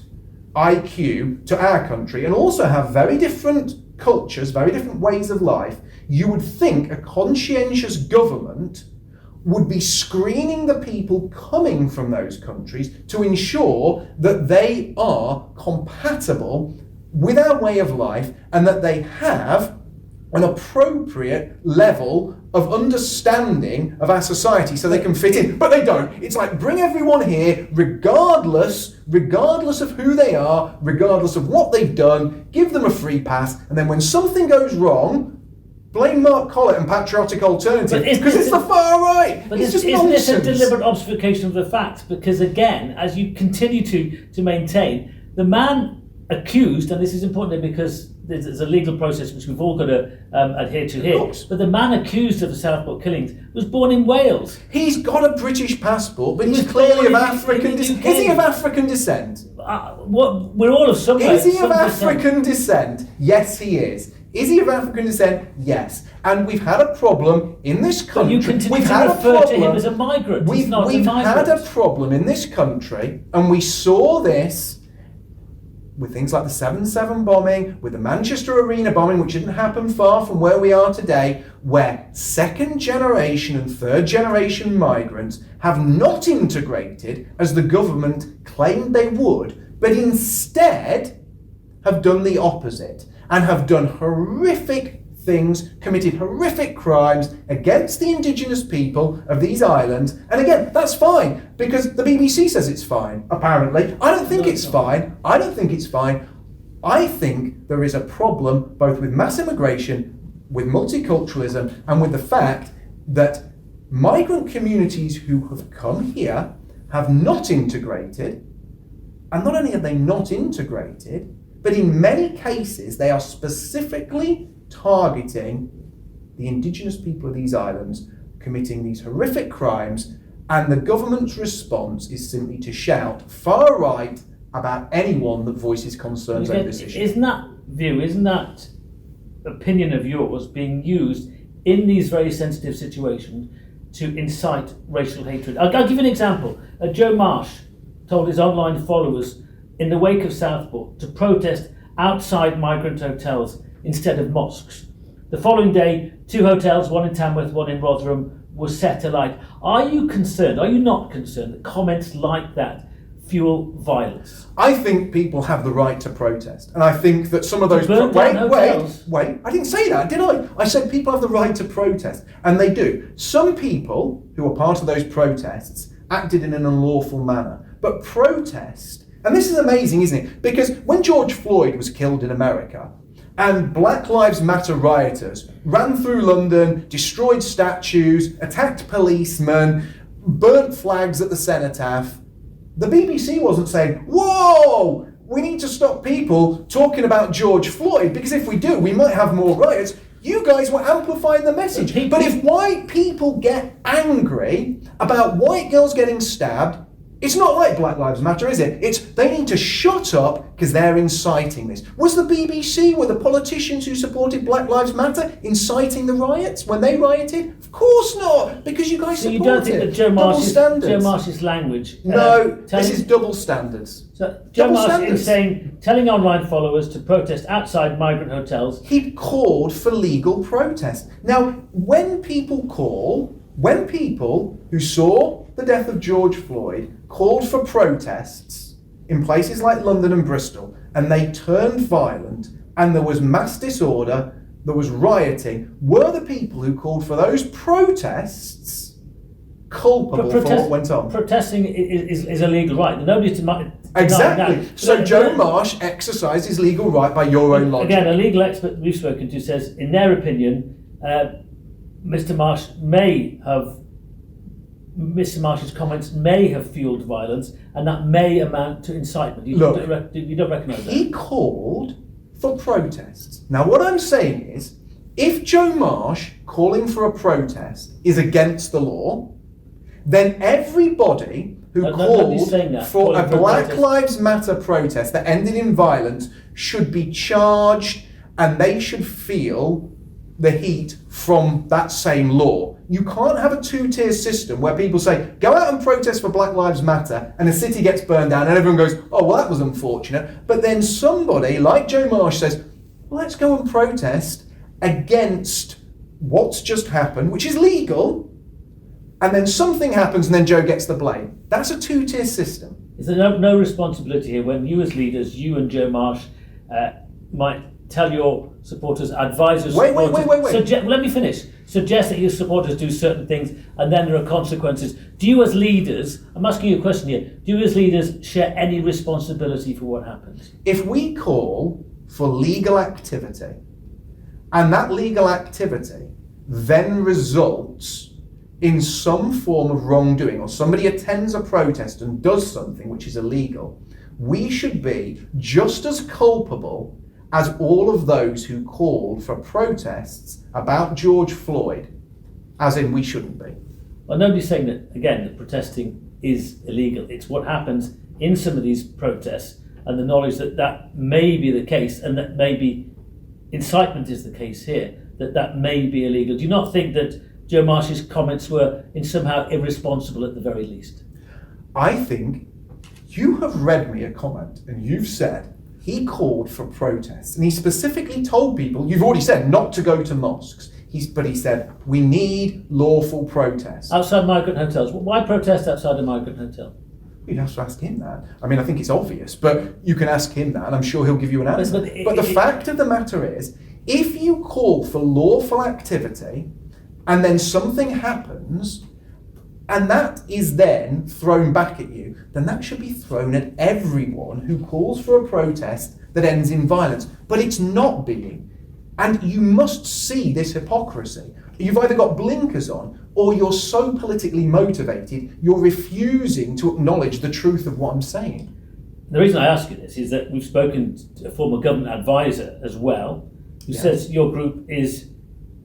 IQ to our country and also have very different cultures, very different ways of life, you would think a conscientious government would be screening the people coming from those countries to ensure that they are compatible with our way of life and that they have an appropriate level of understanding of our society so they can fit in. But they don't. It's like, bring everyone here, regardless of who they are, regardless of what they've done, give them a free pass, and then when something goes wrong, blame Mark Collett and Patriotic Alternative, because it's the far right. But it's just isn't nonsense. this a deliberate obfuscation of the facts? Because again, as you continue to maintain, the man accused, and this is important because there's a legal process which we've all got to adhere to here, but the man accused of the Southport killings was born in Wales. He's got a British passport, but he's clearly of African descent. Is he of African descent? We're all of some Is he of descent. African descent? Yes, he is. Is he of African descent? Yes. And we've had a problem in this country. But you continue to refer to him as a migrant. We've had a problem in this country, and we saw this with things like the 7/7 bombing, with the Manchester Arena bombing, which didn't happen far from where we are today, where second generation and third generation migrants have not integrated as the government claimed they would, but instead have done the opposite and have done horrific things, committed horrific crimes against the indigenous people of these islands. And again, that's fine, because the BBC says it's fine, apparently. I don't think it's fine. I don't think it's fine. I think there is a problem both with mass immigration, with multiculturalism, and with the fact that migrant communities who have come here have not integrated. And not only are they not integrated, but in many cases they are specifically targeting the indigenous people of these islands, committing these horrific crimes, and the government's response is simply to shout far right about anyone that voices concerns over this issue. Isn't that opinion of yours being used in these very sensitive situations to incite racial hatred? I'll give you an example. Joe Marsh told his online followers in the wake of Southport to protest outside migrant hotels instead of mosques. The following day, 2 hotels, one in Tamworth, one in Rotherham, were set alight. Are you not concerned that comments like that fuel violence? I think people have the right to protest, and I think that some of those. Burn down hotels. Wait! I didn't say that, did I? I said people have the right to protest, and they do. Some people who were part of those protests acted in an unlawful manner, but protest, and this is amazing, isn't it? Because when George Floyd was killed in America, and Black Lives Matter rioters ran through London, destroyed statues, attacked policemen, burnt flags at the cenotaph, the BBC wasn't saying, whoa, we need to stop people talking about George Floyd, because if we do, we might have more riots. You guys were amplifying the message. But if white people get angry about white girls getting stabbed, it's not like Black Lives Matter, is it? It's they need to shut up because they're inciting this. Was the BBC, were the politicians who supported Black Lives Matter inciting the riots when they rioted? Of course not, because you guys So support you don't think it. that Joe Double Marsh's language... No, this is double standards. So Joe Double Marsh standards. is saying, telling online followers to protest outside migrant hotels. He called for legal protest. Now, when people who saw the death of George Floyd called for protests in places like London and Bristol, and they turned violent, and there was mass disorder, there was rioting, were the people who called for those protests culpable for what went on? Protesting is a legal right. Nobody's denying Exactly. that. So Joe Marsh exercised his legal right by your own logic. Again, a legal expert we've spoken to says, in their opinion, Mr. Marsh's comments may have fueled violence, and that may amount to incitement. You don't recognise that? He called for protests. Now, what I'm saying is, if Joe Marsh calling for a protest is against the law, then everybody who called for a Black Lives Matter protest that ended in violence should be charged, and they should feel the heat from that same law. You can't have a two-tier system where people say, go out and protest for Black Lives Matter, and a city gets burned down and everyone goes, oh, well, that was unfortunate. But then somebody like Joe Marsh says, well, let's go and protest against what's just happened, which is legal, and then something happens and then Joe gets the blame. That's a two-tier system. Is there no responsibility here when you as leaders, you and Joe Marsh, might tell your supporters, advisors... Wait. Let me finish. Suggest that your supporters do certain things and then there are consequences. Do you as leaders, I'm asking you a question here, do you as leaders share any responsibility for what happens? If we call for legal activity and that legal activity then results in some form of wrongdoing, or somebody attends a protest and does something which is illegal, we should be just as culpable as all of those who called for protests about George Floyd, as in we shouldn't be. Well, nobody's saying that, again, that protesting is illegal. It's what happens in some of these protests and the knowledge that that may be the case, and that maybe incitement is the case here, that may be illegal. Do you not think that Joe Marsh's comments were in somehow irresponsible at the very least? I think you have read me a comment and you've said he called for protests, and he specifically told people, you've already said not to go to mosques, but he said, we need lawful protests. Outside migrant hotels. Why protest outside a migrant hotel? You'd have to ask him that. I mean, I think it's obvious, but you can ask him that, and I'm sure he'll give you an answer. But the fact of the matter is, if you call for lawful activity, and then something happens, and that is then thrown back at you, then that should be thrown at everyone who calls for a protest that ends in violence. But it's not being. And you must see this hypocrisy. You've either got blinkers on, or you're so politically motivated, you're refusing to acknowledge the truth of what I'm saying. The reason I ask you this is that we've spoken to a former government advisor as well, who says your group is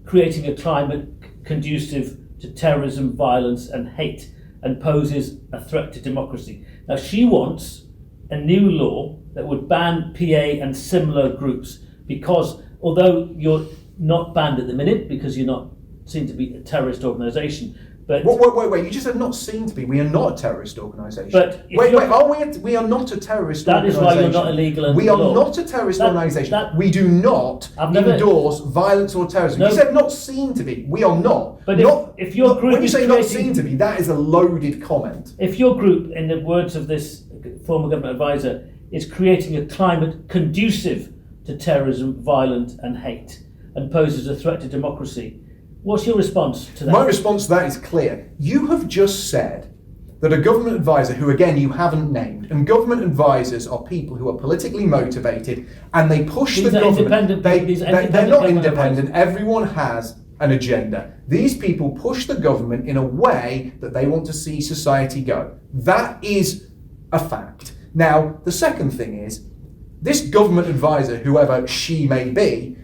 creating a climate conducive to terrorism, violence and hate, and poses a threat to democracy. Now, she wants a new law that would ban PA and similar groups, because although you're not banned at the minute because you're not seen to be a terrorist organisation, but... Wait, you just said not seen to be. We are not a terrorist organisation. But we are not a terrorist organisation. That is why you're not illegal under We the are law. not a terrorist organisation. We do not endorse violence or terrorism. You said not seen to be. We are not. But if your group when you say not seen to be, that is a loaded comment. If your group, in the words of this former government advisor, is creating a climate conducive to terrorism, violence and hate, and poses a threat to democracy. What's your response to that? My response to that is clear. You have just said that a government advisor, who again you haven't named, and government advisors are people who are politically motivated and they push the government. They're not independent. Everyone has an agenda. These people push the government in a way that they want to see society go. That is a fact. Now, the second thing is, this government advisor, whoever she may be,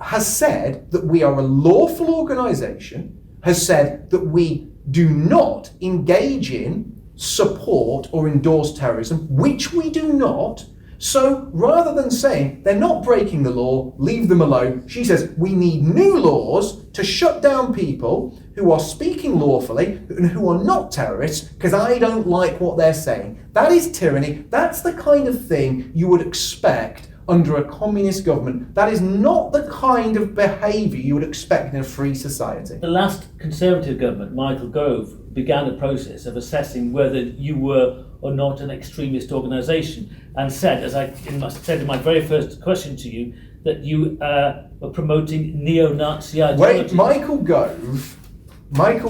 has said that we are a lawful organisation, has said that we do not engage in, support or endorse terrorism, which we do not. So rather than saying they're not breaking the law, leave them alone, she says we need new laws to shut down people who are speaking lawfully and who are not terrorists because I don't like what they're saying. That is tyranny. That's the kind of thing you would expect under a communist government. That is not the kind of behaviour you would expect in a free society. The last Conservative government, Michael Gove, began a process of assessing whether you were or not an extremist organisation, and said, as I said in my very first question to you, that you were promoting neo-Nazi ideology. Wait, Michael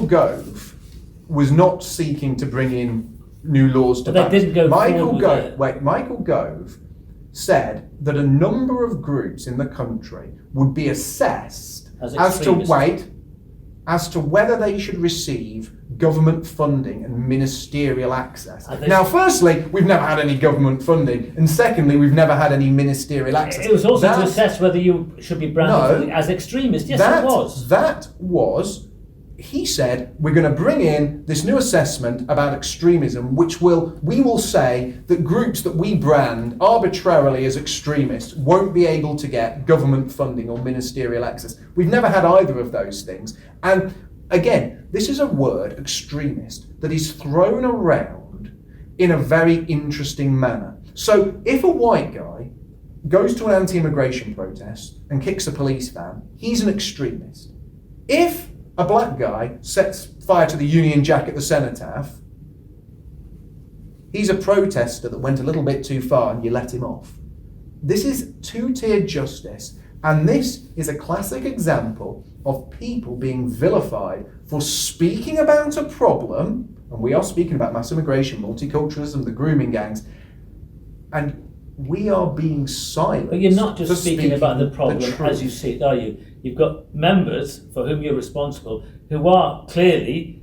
Gove was not seeking to bring in new laws to But they didn't go Michael forward Gove said that a number of groups in the country would be assessed as to whether they should receive government funding and ministerial access. Now, firstly, we've never had any government funding, and secondly, we've never had any ministerial access. It was also to assess whether you should be branded as extremist. Yes, it was. That was. He said, we're going to bring in this new assessment about extremism, we will say that groups that we brand arbitrarily as extremists won't be able to get government funding or ministerial access. We've never had either of those things. And again, this is a word, extremist, that is thrown around in a very interesting manner. So if a white guy goes to an anti-immigration protest and kicks a police van, he's an extremist. If a black guy sets fire to the Union Jack at the Cenotaph, he's a protester that went a little bit too far and you let him off. This is two-tiered justice, and this is a classic example of people being vilified for speaking about a problem, and we are speaking about mass immigration, multiculturalism, the grooming gangs, and we are being silent. But you're not just speaking about the problem as you see it, are you? You've got members for whom you're responsible who are clearly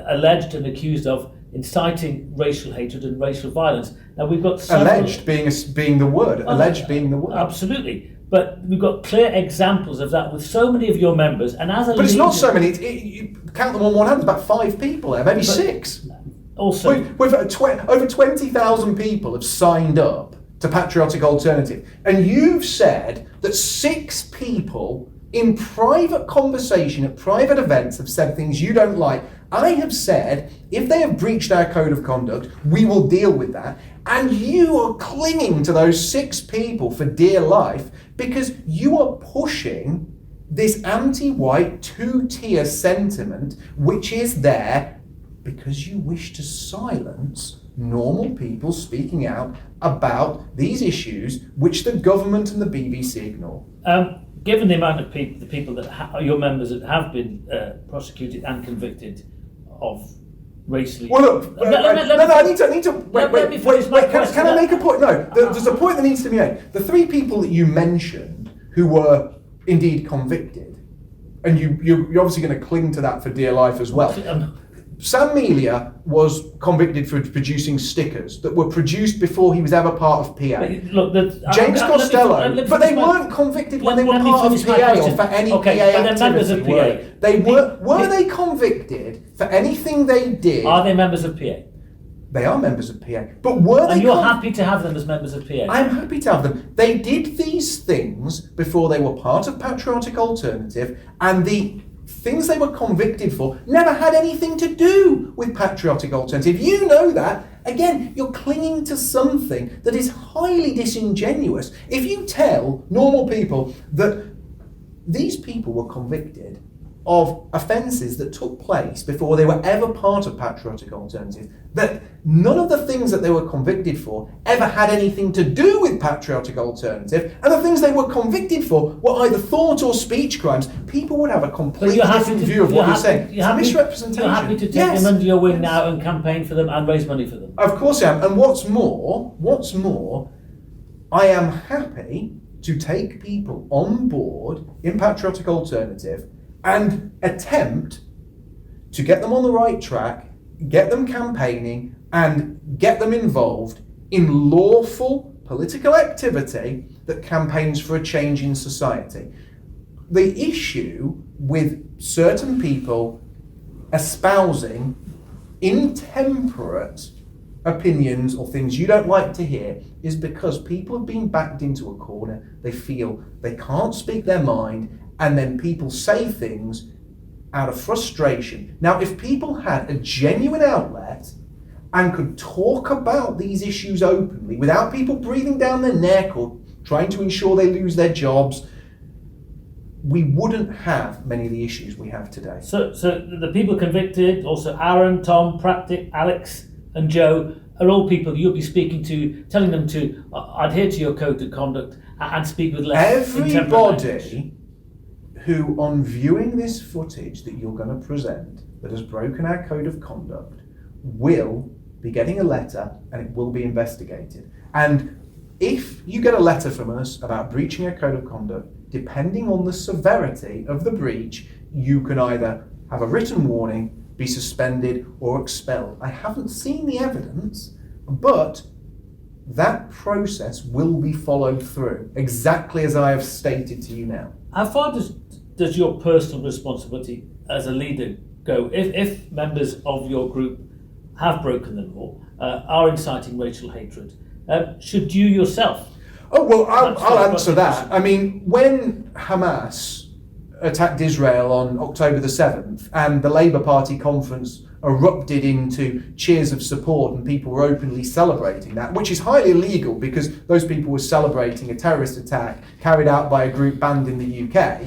alleged and accused of inciting racial hatred and racial violence. Now we've got alleged being the word. Alleged being the word. Absolutely. But we've got clear examples of that with so many of your members, and as a But it's not so many. You count them on one hand. About 5 people there, maybe 6. Also, we've over 20,000 people have signed up to Patriotic Alternative, and you've said that 6 people in private conversation at private events have said things you don't like. I have said if they have breached our code of conduct, we will deal with that, and you are clinging to those 6 people for dear life because you are pushing this anti-white 2-tier sentiment which is there because you wish to silence normal people speaking out about these issues which the government and the BBC ignore. Given the amount of people, the people that are your members that have been prosecuted and convicted of racially... Well, look, I need to... Wait, can I make a point? No, there's a point that needs to be made. The 3 people that you mentioned who were indeed convicted, and you're obviously going to cling to that for dear life as well. Sam Melia was convicted for producing stickers that were produced before he was ever part of PA. James Costello, but they weren't convicted when they were part of PA or for any PA activity. Were they convicted for anything they did? Are they members of PA? They are members of PA. But were they... And you're happy to have them as members of PA? I'm happy to have them. They did these things before they were part of Patriotic Alternative, and the things they were convicted for never had anything to do with Patriotic Alternative. You know that. Again, you're clinging to something that is highly disingenuous. If you tell normal people that these people were convicted of offences that took place before they were ever part of Patriotic Alternative, that none of the things that they were convicted for ever had anything to do with Patriotic Alternative, and the things they were convicted for were either thought or speech crimes. People would have a completely different view of what you're saying. It's misrepresentation. You're happy to take them under your wing now and campaign for them and raise money for them? Of course I am. And what's more, I am happy to take people on board in Patriotic Alternative and attempt to get them on the right track, get them campaigning, and get them involved in lawful political activity that campaigns for a change in society. The issue with certain people espousing intemperate opinions or things you don't like to hear is because people have been backed into a corner. They feel they can't speak their mind, and then people say things out of frustration. Now, if people had a genuine outlet and could talk about these issues openly without people breathing down their neck or trying to ensure they lose their jobs, we wouldn't have many of the issues we have today. So the people convicted, also Aaron, Tom, Pratik, Alex and Joe, are all people you'll be speaking to, telling them to adhere to your code of conduct and speak with less everybody who, on viewing this footage that you're going to present that has broken our code of conduct, will be getting a letter and it will be investigated. And if you get a letter from us about breaching a code of conduct, depending on the severity of the breach, you can either have a written warning, be suspended or expelled. I haven't seen the evidence, but that process will be followed through, exactly as I have stated to you now. How far does your personal responsibility as a leader go? If members of your group have broken the law, are inciting racial hatred, should you yourself? Oh, well, I'll answer that. I mean, when Hamas attacked Israel on October the 7th and the Labour Party conference erupted into cheers of support and people were openly celebrating that, which is highly illegal because those people were celebrating a terrorist attack carried out by a group banned in the UK.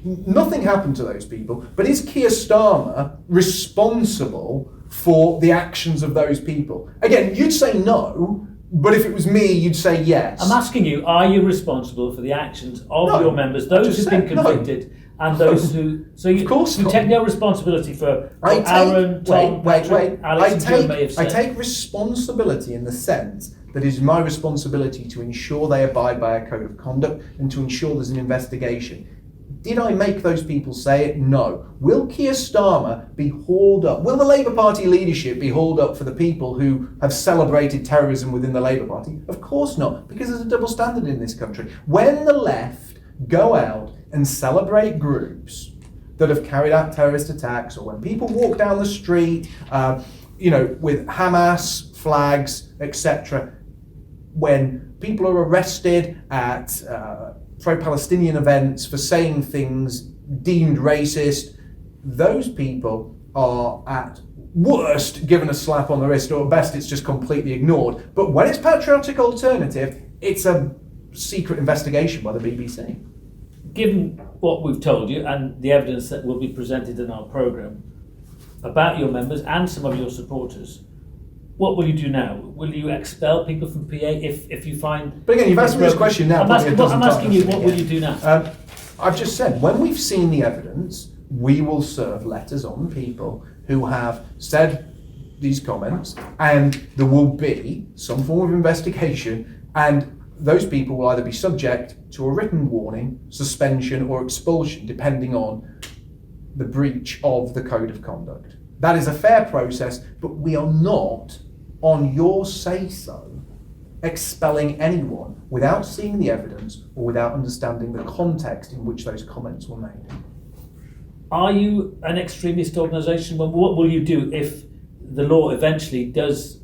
Nothing happened to those people, but is Keir Starmer responsible for the actions of those people? Again, you'd say no, but if it was me, you'd say yes. I'm asking you, are you responsible for the actions of your members, those who've been convicted, and those who... So you take no responsibility for what Aaron, Tom, Patrick, Alex and Joe may have said? I take responsibility in the sense that it is my responsibility to ensure they abide by a code of conduct and to ensure there's an investigation. Did I make those people say it? No. Will Keir Starmer be hauled up? Will the Labour Party leadership be hauled up for the people who have celebrated terrorism within the Labour Party? Of course not, because there's a double standard in this country. When the left go out and celebrate groups that have carried out terrorist attacks, or when people walk down the street, with Hamas flags, etc., when people are arrested at pro-Palestinian events for saying things deemed racist, those people are at worst given a slap on the wrist, or at best it's just completely ignored. But when it's Patriotic Alternative, it's a secret investigation by the BBC. Given what we've told you and the evidence that will be presented in our programme about your members and some of your supporters, what will you do now? Will you expel people from PA if you find... But again, you've asked me this question now. I'm asking you, what will you do now? I've just said, when we've seen the evidence, we will serve letters on people who have said these comments, and there will be some form of investigation, and those people will either be subject to a written warning, suspension or expulsion, depending on the breach of the code of conduct. That is a fair process, but we are not, on your say-so, expelling anyone without seeing the evidence or without understanding the context in which those comments were made. Are you an extremist organisation? Well, what will you do if the law eventually does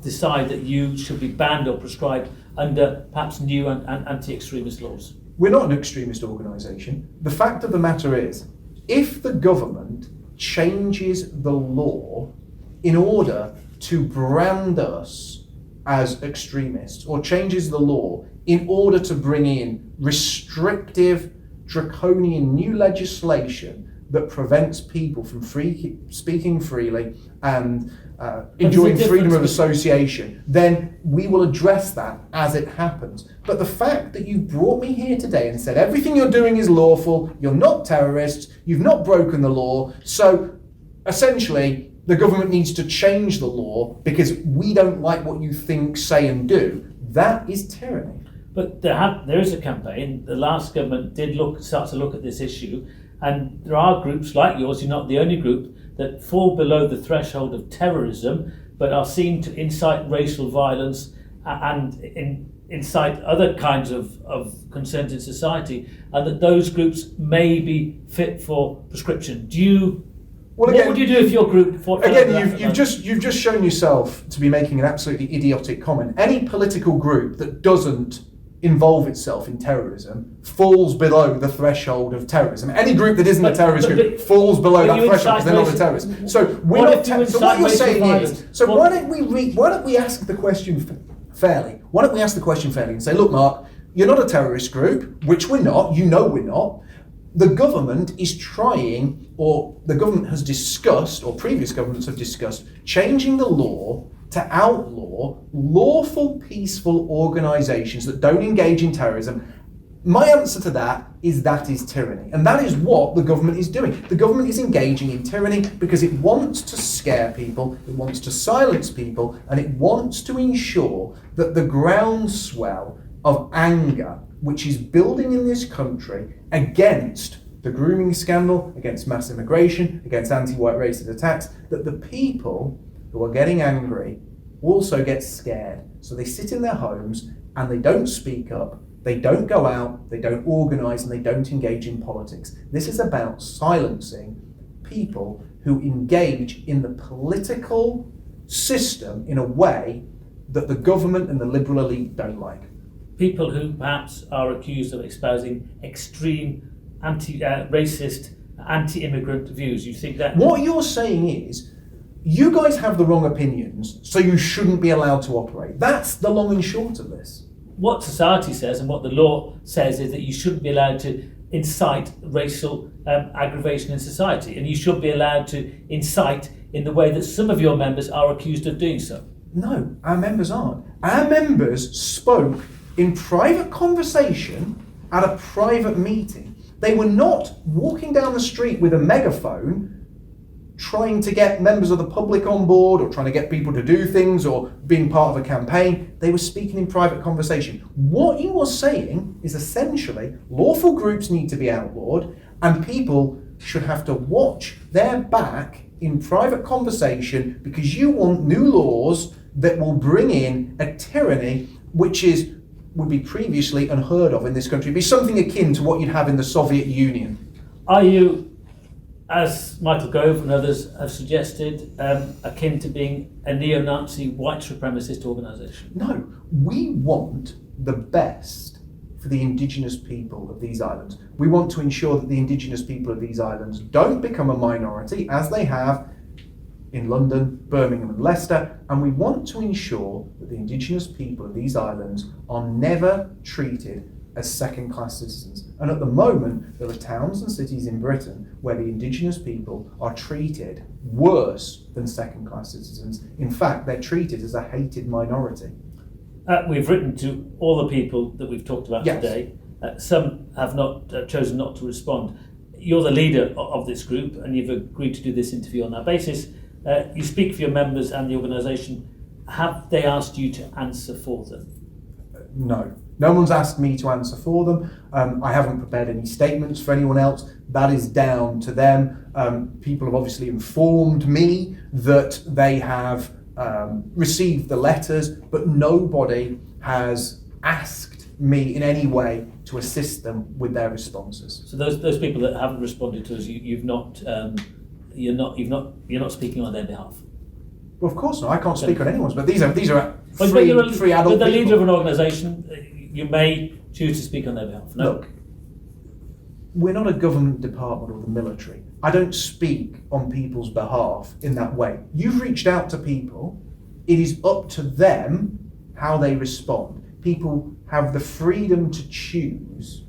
decide that you should be banned or prescribed under perhaps new and anti-extremist laws? We're not an extremist organisation. The fact of the matter is, if the government changes the law in order to brand us as extremists, or changes the law in order to bring in restrictive, draconian new legislation that prevents people from speaking freely and enjoying freedom of association, then we will address that as it happens. But the fact that you brought me here today and said everything you're doing is lawful, you're not terrorists, you've not broken the law, so essentially the government needs to change the law because we don't like what you think, say and do, that is tyranny. But there is a campaign. The last government did start to look at this issue, and there are groups like yours, you're not the only group, that fall below the threshold of terrorism, but are seen to incite racial violence and incite other kinds of concerns in society, and that those groups may be fit for prescription. What would you do if your group... You've just shown yourself to be making an absolutely idiotic comment. Any political group that doesn't involve itself in terrorism falls below the threshold of terrorism. Any group that isn't a terrorist group falls below that threshold because they're not a terrorist. So what you're saying is, why don't we ask the question fairly? Why don't we ask the question fairly and say, look, Mark, you're not a terrorist group, which we're not, you know we're not. The government is trying, or the government has discussed, or previous governments have discussed, changing the law to outlaw lawful, peaceful organisations that don't engage in terrorism. My answer to that is tyranny. And that is what the government is doing. The government is engaging in tyranny because it wants to scare people, it wants to silence people, and it wants to ensure that the groundswell of anger which is building in this country against the grooming scandal, against mass immigration, against anti-white racist attacks, that the people who are getting angry also get scared. So they sit in their homes and they don't speak up, they don't go out, they don't organise, and they don't engage in politics. This is about silencing people who engage in the political system in a way that the government and the liberal elite don't like. People who perhaps are accused of espousing extreme anti-racist, anti-immigrant views. You think that... What you're saying is, you guys have the wrong opinions, so you shouldn't be allowed to operate. That's the long and short of this. What society says and what the law says is that you shouldn't be allowed to incite racial aggravation in society, and you should be allowed to incite in the way that some of your members are accused of doing so. No, our members aren't. Our members spoke in private conversation at a private meeting. They were not walking down the street with a megaphone trying to get members of the public on board or trying to get people to do things or being part of a campaign. They were speaking in private conversation. What you are saying is essentially lawful groups need to be outlawed and people should have to watch their back in private conversation because you want new laws that will bring in a tyranny which would be previously unheard of in this country. It'd be something akin to what you'd have in the Soviet Union. Are you, as Michael Gove and others have suggested, akin to being a neo-Nazi white supremacist organisation? No, we want the best for the indigenous people of these islands. We want to ensure that the indigenous people of these islands don't become a minority, as they have in London, Birmingham and Leicester, and we want to ensure that the indigenous people of these islands are never treated as second-class citizens. And at the moment, there are towns and cities in Britain where the indigenous people are treated worse than second-class citizens. In fact, they're treated as a hated minority. We've written to all the people that we've talked about today. Some have not chosen not to respond. You're the leader of this group, and you've agreed to do this interview on that basis. You speak for your members and the organisation. Have they asked you to answer for them? No. No one's asked me to answer for them. I haven't prepared any statements for anyone else. That is down to them. People have obviously informed me that they have received the letters, but nobody has asked me in any way to assist them with their responses. So those people that haven't responded to us, you're not speaking on their behalf. Well, of course not. I can't speak on anyone's, but these are free adult people. But the leader people. of an organisation, you may choose to speak on their behalf. No? Look, we're not a government department or the military. I don't speak on people's behalf in that way. You've reached out to people. It is up to them how they respond. People have the freedom to choose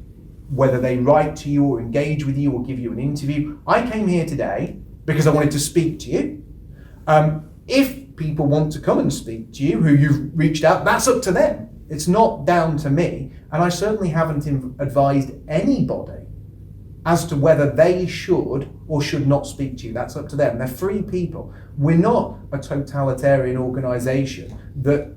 whether they write to you or engage with you or give you an interview. I came here today because I wanted to speak to you. If people want to come and speak to you, who you've reached out, that's up to them. It's not down to me. And I certainly haven't advised anybody as to whether they should or should not speak to you. That's up to them. They're free people. We're not a totalitarian organisation that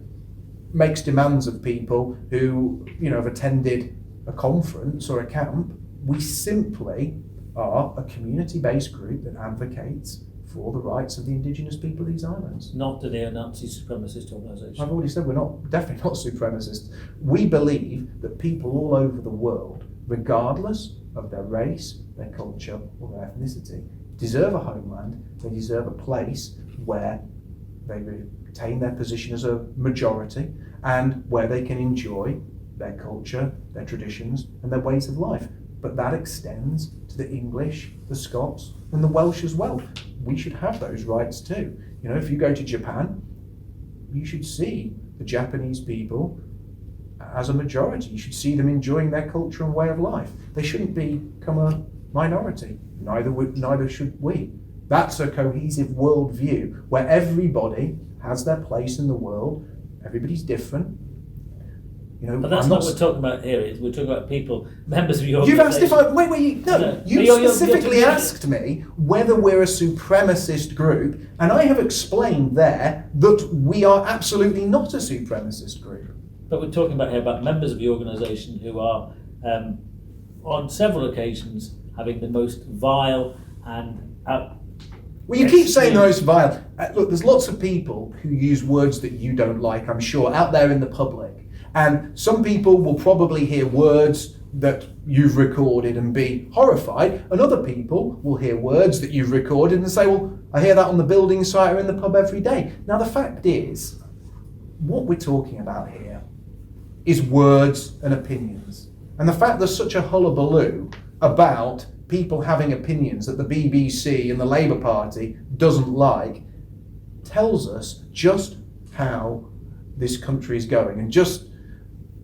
makes demands of people who, have attended a conference or a camp. We simply are a community-based group that advocates for the rights of the indigenous people of these islands. Not a neo-Nazi supremacist organisation. I've already said we're definitely not supremacists. We believe that people all over the world, regardless of their race, their culture, or their ethnicity, deserve a homeland. They deserve a place where they retain their position as a majority and where they can enjoy their culture, their traditions, and their ways of life. But that extends to the English, the Scots, and the Welsh as well. We should have those rights too. If you go to Japan, you should see the Japanese people as a majority. You should see them enjoying their culture and way of life. They shouldn't become a minority. Neither should we. That's a cohesive worldview where everybody has their place in the world. Everybody's different. But that's not what we're talking about here. We're talking about people, members of your You've organisation. asked if you specifically asked me whether we're a supremacist group, and I have explained there that we are absolutely not a supremacist group. But we're talking about here about members of your organisation who are, on several occasions, having the most vile and Well, you keep saying the most vile. Look, there's lots of people who use words that you don't like, I'm sure, out there in the public. And some people will probably hear words that you've recorded and be horrified, and other people will hear words that you've recorded and say, well, I hear that on the building site or in the pub every day. Now, the fact is, what we're talking about here is words and opinions. And the fact there's such a hullabaloo about people having opinions that the BBC and the Labour Party doesn't like tells us just how this country is going, and just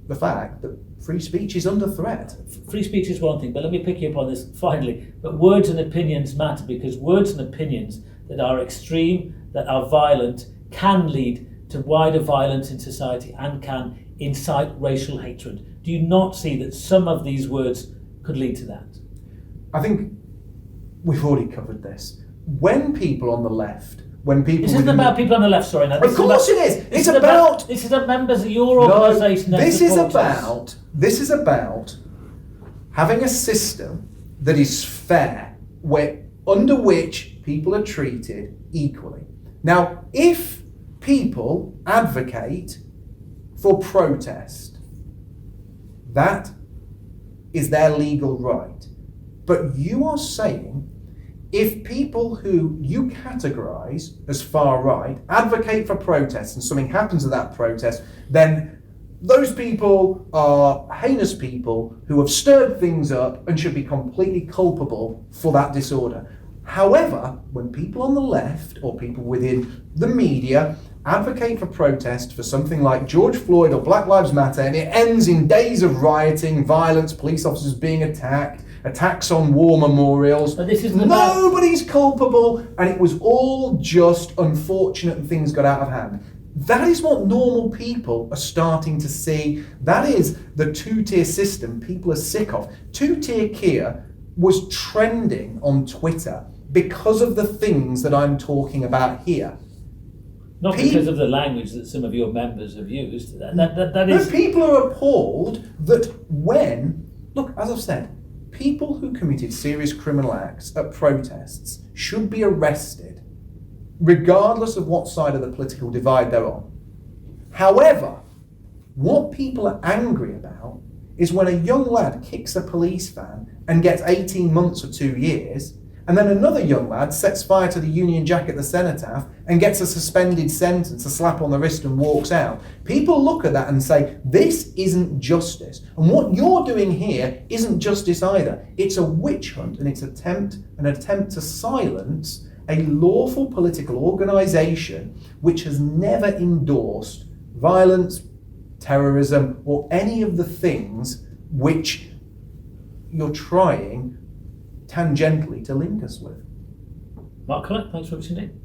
the fact that free speech is under threat. Free speech is one thing, but let me pick you up on this finally. But words and opinions matter, because words and opinions that are extreme, that are violent, can lead to wider violence in society and can incite racial hatred. Do you not see that some of these words could lead to that? I think we've already covered this. When people on the left, This isn't about people on the left, sorry. Now, of course it is. This is about members of your organisation. This is about having a system that is fair, under which people are treated equally. Now, if people advocate for protest, that is their legal right. But you are saying, if people who you categorise as far right advocate for protests and something happens at that protest, then those people are heinous people who have stirred things up and should be completely culpable for that disorder. However, when people on the left or people within the media advocate for protest for something like George Floyd or Black Lives Matter, and it ends in days of rioting, violence, police officers being attacked, attacks on war memorials. But this isn't nobody's culpable, and it was all just unfortunate and things got out of hand. That is what normal people are starting to see. That is the two-tier system people are sick of. Two-tier Kia was trending on Twitter because of the things that I'm talking about here. Not because of the language that some of your members have used. That is. People are appalled that look, as I've said, people who committed serious criminal acts at protests should be arrested, regardless of what side of the political divide they're on. However, what people are angry about is when a young lad kicks a police van and gets 18 months or 2 years, and then another young lad sets fire to the Union Jack at the cenotaph and gets a suspended sentence, a slap on the wrist, and walks out. People look at that and say, this isn't justice. And what you're doing here isn't justice either. It's a witch hunt, and it's an attempt to silence a lawful political organisation which has never endorsed violence, terrorism, or any of the things which you're trying tangentially to link us with. Mark Collett, thanks for listening.